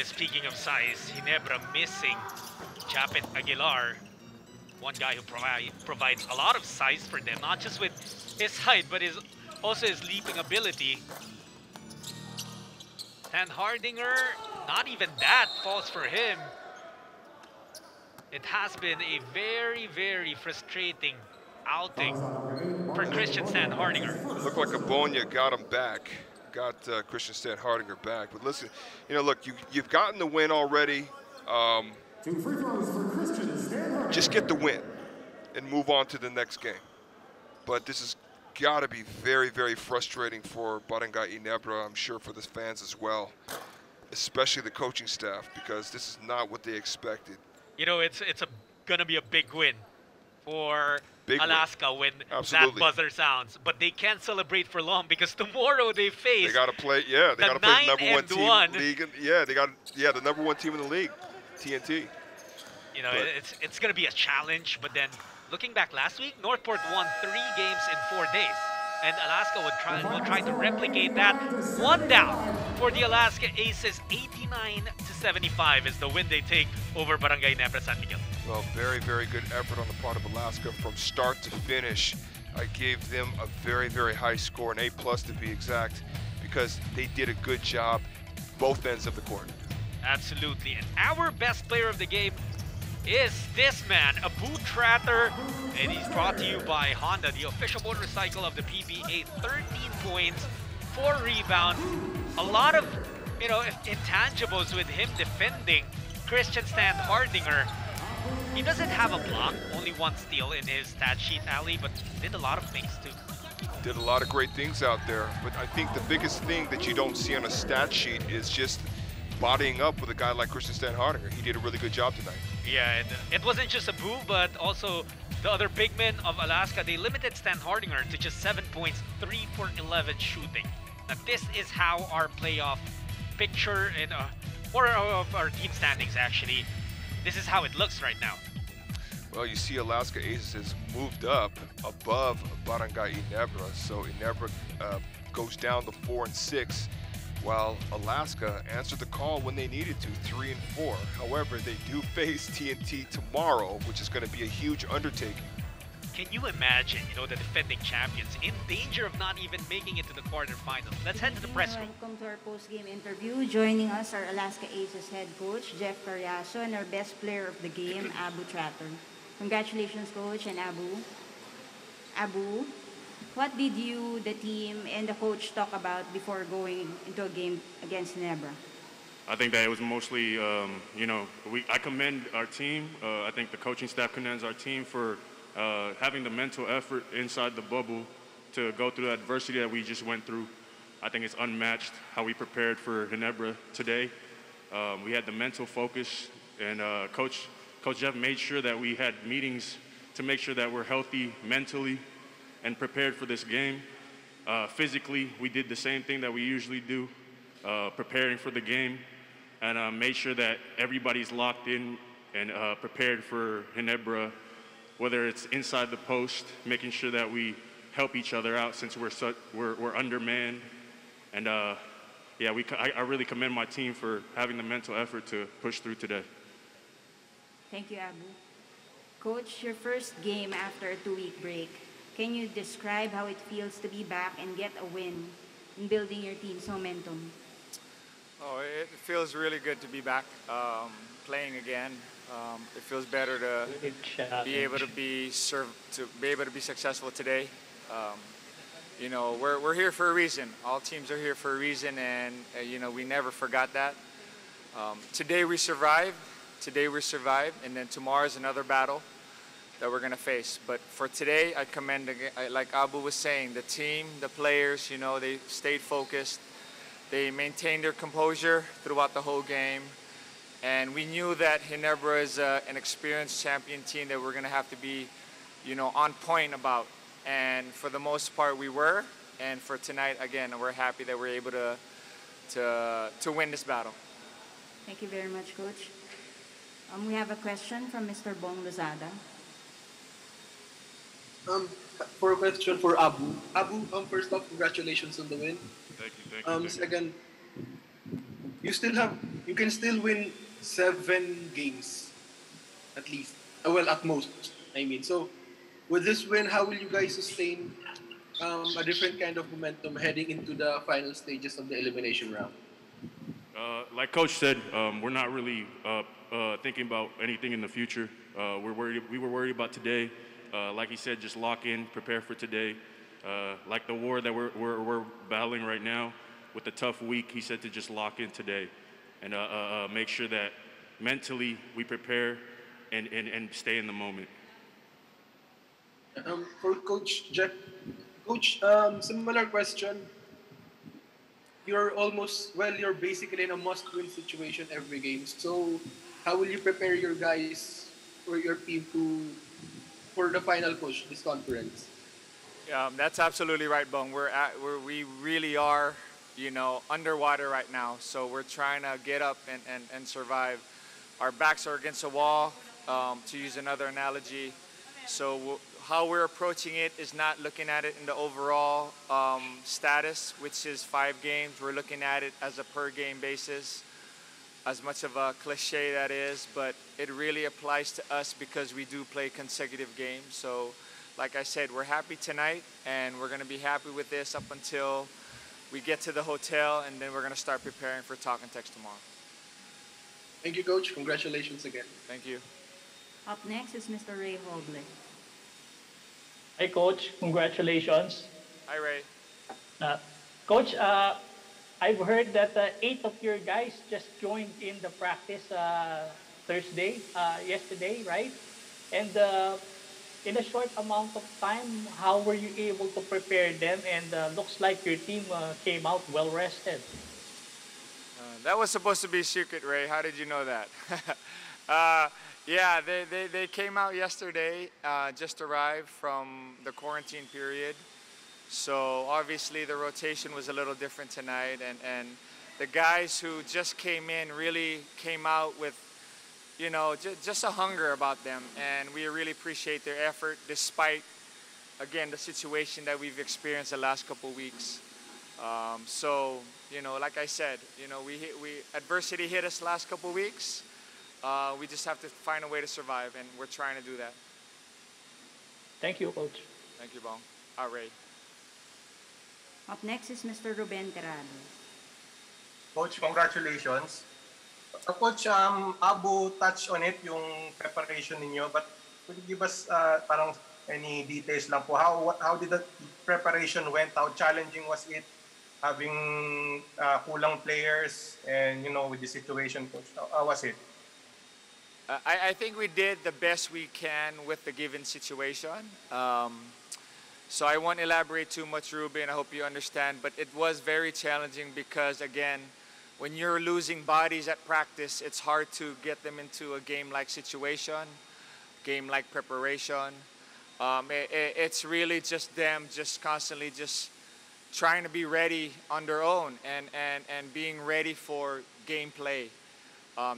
speaking of size, Ginebra missing Japet Aguilar, one guy who provides a lot of size for them, not just with his height, but also his leaping ability. Stan Hardinger, not even that falls for him. It has been a very, very frustrating outing for Christian Stan Hardinger. It looked like Ebonia got him back, got Christian Stan Hardinger back. But listen, look, you've gotten the win already. Just get the win and move on to the next game. But this has got to be very, very frustrating for Barangay Ginebra, I'm sure for the fans as well, especially the coaching staff, because this is not what they expected. It's gonna be a big win for Alaska when Absolutely. that buzzer sounds. But they can't celebrate for long because tomorrow they face. They got to play. Yeah, they got to play the number 1 team in the league. They got the number 1 team in the league, TNT. It's gonna be a challenge. But then looking back last week, Northport won 3 games in 4 days. And Alaska will try to replicate that. 1 down for the Alaska Aces, 89-75 is the win they take over Barangay Ginebra San Miguel. Well, very, very good effort on the part of Alaska from start to finish. I gave them a very, very high score, an A+ to be exact, because they did a good job both ends of the court. Absolutely. And our best player of the game is this man, Abu Tratter, and he's brought to you by Honda, the official motorcycle of the PBA. 13 points, 4 rebounds, a lot of intangibles with him defending Christian Stan Hardinger. He doesn't have a block, only 1 steal in his stat sheet, Ali, but did a lot of things too. Did a lot of great things out there, but I think the biggest thing that you don't see on a stat sheet is just bodying up with a guy like Christian Stan Hardinger. He did a really good job tonight. Yeah, and it wasn't just Abu, but also the other big men of Alaska. They limited Stan Hardinger to just 7 points, 3 for 11 shooting. Now this is how our playoff picture or of our team standings actually. This is how it looks right now. Well, you see Alaska Aces has moved up above Barangay Ginebra, so Ginebra goes down to 4 and 6. While Alaska answered the call when they needed to, 3 and 4. However, they do face TNT tomorrow, which is going to be a huge undertaking. Can you imagine, the defending champions in danger of not even making it to the quarterfinals? Let's head to the press room. Welcome to our post-game interview. Joining us are Alaska Aces head coach Jeff Carriazo and our best player of the game, Abu Tratter. Congratulations, coach, and Abu. What did you, the team, and the coach talk about before going into a game against Ginebra? I think that it was mostly, I commend our team. I think the coaching staff commends our team for having the mental effort inside the bubble to go through the adversity that we just went through. I think it's unmatched how we prepared for Ginebra today. We had the mental focus, and Coach Jeff made sure that we had meetings to make sure that we're healthy mentally and prepared for this game. Physically, we did the same thing that we usually do, preparing for the game, and made sure that everybody's locked in and prepared for Ginebra, whether it's inside the post, making sure that we help each other out since we're undermanned. And I really commend my team for having the mental effort to push through today. Thank you, Abu. Coach, your first game after a 2-week break. Can you describe how it feels to be back and get a win in building your team's momentum? Oh, it feels really good to be back playing again. It feels better to be able to be successful today. We're here for a reason. All teams are here for a reason, and we never forgot that. Today we survived, and then tomorrow is another battle that we're going to face. But for today, I commend, like Abu was saying, the team, the players, they stayed focused. They maintained their composure throughout the whole game. And we knew that Ginebra is an experienced champion team that we're going to have to be, on point about. And for the most part, we were. And for tonight, again, we're happy that we're able to win this battle. Thank you very much, Coach. We have a question from Mr. Bong Lozada. For a question for Abu. Abu, first off, congratulations on the win. Thank you. Second, you can still win 7 games, at least. At most, I mean. So, with this win, how will you guys sustain a different kind of momentum heading into the final stages of the elimination round? Like Coach said, we're not really thinking about anything in the future. We were worried about today. Like he said, just lock in, prepare for today. Like the war that we're battling right now with a tough week, he said to just lock in today and make sure that mentally we prepare and stay in the moment. For Coach Jeff, Coach, similar question. You're basically in a must-win situation every game. So, how will you prepare your guys or your team for the final push this conference? That's absolutely right, Bong. We really are, underwater right now. So we're trying to get up and survive. Our backs are against a wall, to use another analogy. So how we're approaching it is not looking at it in the overall status, which is 5 games. We're looking at it as a per-game basis. As much of a cliche that is, but it really applies to us because we do play consecutive games. So, like I said, we're happy tonight, and we're going to be happy with this up until we get to the hotel, and then we're going to start preparing for Talk and Text tomorrow. Thank you, Coach. Congratulations again. Thank you. Up next is Mr. Ray Hoble. Hi, Coach. Congratulations. Hi, Ray. Coach, I've heard that 8 of your guys just joined in the practice yesterday, right? And in a short amount of time, how were you able to prepare them? And looks like your team came out well rested. That was supposed to be secret, Ray. How did you know that? Yeah, they came out yesterday, just arrived from the quarantine period. So obviously the rotation was a little different tonight, and the guys who just came in really came out with, just a hunger about them, and we really appreciate their effort despite, again, the situation that we've experienced the last couple weeks. So, like I said, adversity hit us last couple weeks. We just have to find a way to survive, and we're trying to do that. Thank you, Coach. Thank you, Bong. Ray. Up next is Mr. Ruben Terrado. Coach, congratulations. Coach, Abu touched on it, yung preparation ninyo, but could you give us parang any details lang po? How did the preparation went? How challenging was it having kulang players and, you know, with the situation, coach? How was it? I think we did the best we can with the given situation. So I won't elaborate too much, Ruben. I hope you understand. But it was very challenging because, again, when you're losing bodies at practice, it's hard to get them into a game-like situation, game-like preparation. It's really just them just constantly just trying to be ready on their own and being ready for gameplay.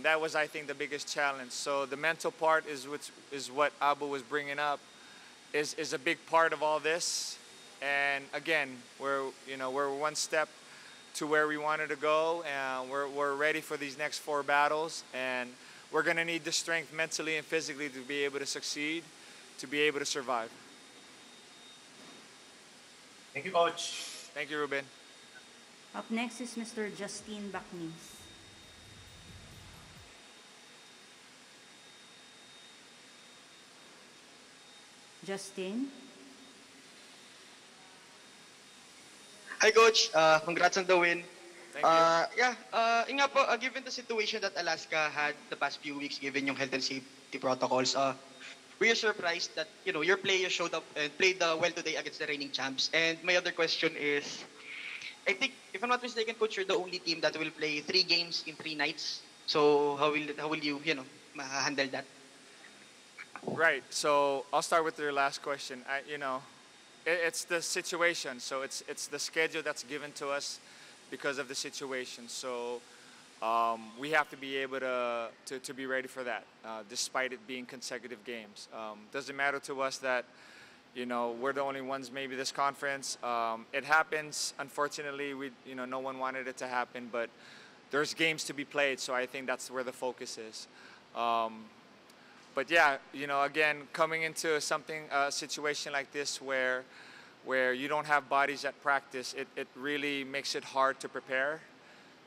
That was, I think, the biggest challenge. So the mental part is what Abu was bringing up, is a big part of all this. And again, we're one step to where we wanted to go, and we're ready for these next 4 battles. And we're going to need the strength mentally and physically to be able to succeed, to be able to survive. Thank you, coach. Thank you, Ruben. Up next is Mr. Justin Baknis. Justin? Hi, Coach. Congrats on the win. Thank you. Yun nga po, given the situation that Alaska had the past few weeks, given yung health and safety protocols, were you surprised that, you know, your players showed up and played well today against the reigning champs? And my other question is, I think, if I'm not mistaken, Coach, you're the only team that will play 3 games in 3 nights. So how will you, handle that? Right. So I'll start with your last question. It's the situation. So it's the schedule that's given to us because of the situation. So we have to be able to be ready for that, despite it being consecutive games. Doesn't matter to us that, we're the only ones maybe this conference. It happens. Unfortunately, no one wanted it to happen, but there's games to be played. So I think that's where the focus is. But yeah, again, coming into a situation like this where you don't have bodies at practice, it really makes it hard to prepare.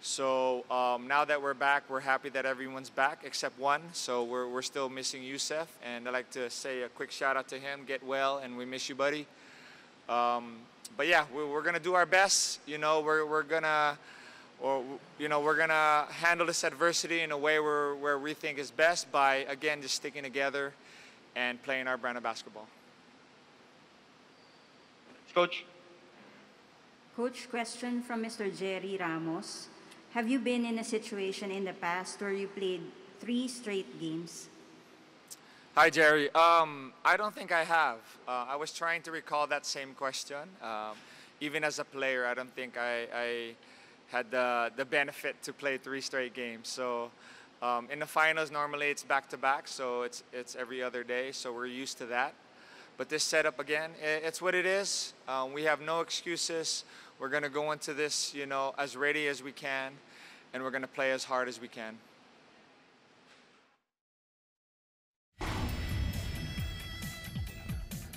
So now that we're back, we're happy that everyone's back except one. So we're still missing Youssef, and I'd like to say a quick shout out to him. Get well, and we miss you, buddy. But yeah, we're gonna do our best. We're gonna handle this adversity in a way where we think is best by, again, just sticking together and playing our brand of basketball. Coach? Coach, question from Mr. Jerry Ramos. Have you been in a situation in the past where you played 3 straight games? Hi, Jerry. I don't think I have. I was trying to recall that same question. Even as a player, I don't think I had the benefit to play 3 straight games. So in the finals, normally it's back-to-back, so it's every other day, so we're used to that. But this setup, again, it's what it is. We have no excuses. We're going to go into this, as ready as we can, and we're going to play as hard as we can.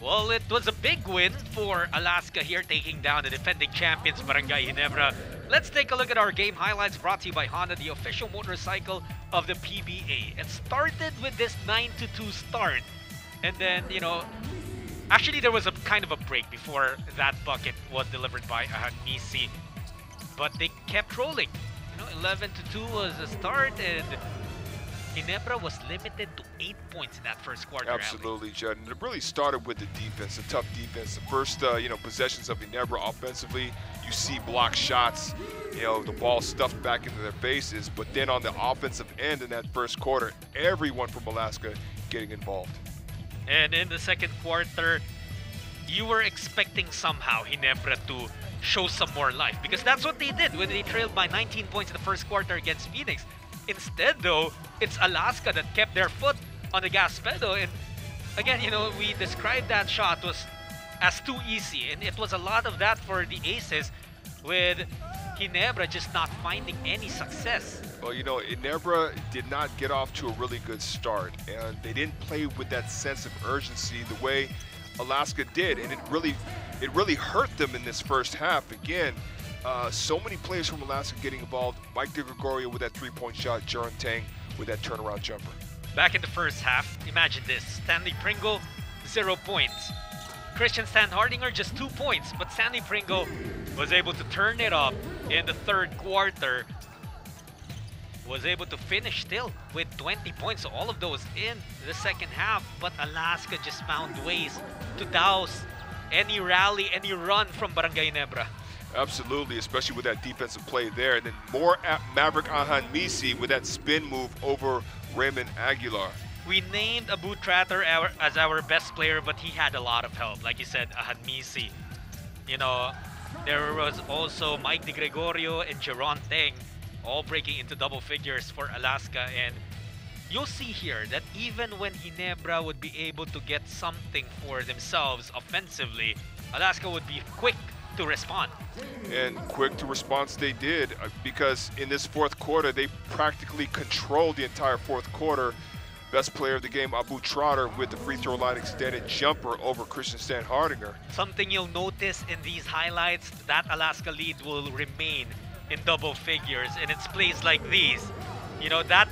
Well, it was a big win for Alaska here, taking down the defending champions, Barangay Ginebra. Let's take a look at our game highlights brought to you by Honda, the official motorcycle of the PBA. It started with this 9-2 start. And then, actually there was a kind of a break before that bucket was delivered by Ahanisi. But they kept rolling. 11-2 was the start, and Ginebra was limited to 8 points in that first quarter. Absolutely, Judd. And it really started with the defense, a tough defense. The first, possessions of Ginebra offensively, you see block shots, the ball stuffed back into their faces. But then on the offensive end in that first quarter, everyone from Alaska getting involved. And in the second quarter, you were expecting somehow Ginebra to show some more life, because that's what they did when they trailed by 19 points in the first quarter against Phoenix. Instead, though, it's Alaska that kept their foot on the gas pedal. And again, we described that shot as too easy. And it was a lot of that for the Aces, with Ginebra just not finding any success. Well, Ginebra did not get off to a really good start. And they didn't play with that sense of urgency the way Alaska did. And it really hurt them in this first half. Again, so many players from Alaska getting involved. Mike DeGregorio with that 3-point shot, Jaron Tang with that turnaround jumper. Back in the first half, imagine this. Stanley Pringle, 0 points. Christian Standhardinger just 2 points, but Stanley Pringle was able to turn it up in the third quarter. Was able to finish still with 20 points, so all of those in the second half. But Alaska just found ways to douse any rally, any run from Barangay Ginebra. Absolutely, especially with that defensive play there. And then more at Maverick Ahanmisi with that spin move over Raymond Aguilar. We named Abu Tratter as our best player, but he had a lot of help. Like you said, Ahanmisi. You know, there was also Mike Di Gregorio and Jeron Teng all breaking into double figures for Alaska. And you'll see here that even when Ginebra would be able to get something for themselves offensively, Alaska would be quick to respond. And quick to response they did, because in this fourth quarter, they practically controlled the entire fourth quarter. Best player of the game, Abu Trotter, with the free throw line extended jumper over Christian Standhardinger. Something you'll notice in these highlights, that Alaska lead will remain in double figures, and it's plays like these. You know, that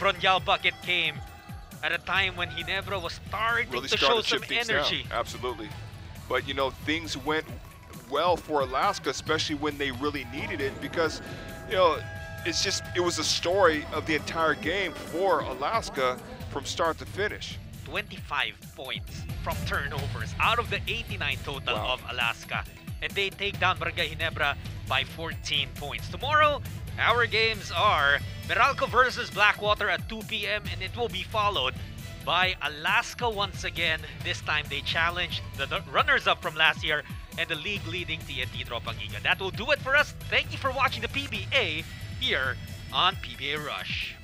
Bronyal bucket came at a time when Ginebra was starting Really to show some energy. Down. Absolutely. But, you know, things went well for Alaska, especially when they really needed it, because, you know, it was a story of the entire game for Alaska from start to finish. 25 points from turnovers out of the 89 total of Alaska. And they take down Barangay Ginebra by 14 points. Tomorrow, our games are Meralco versus Blackwater at 2 p.m. and it will be followed by Alaska once again. This time they challenge the runners-up from last year and the league-leading TNT Tropagiga. That will do it for us. Thank you for watching the PBA here on PBA Rush.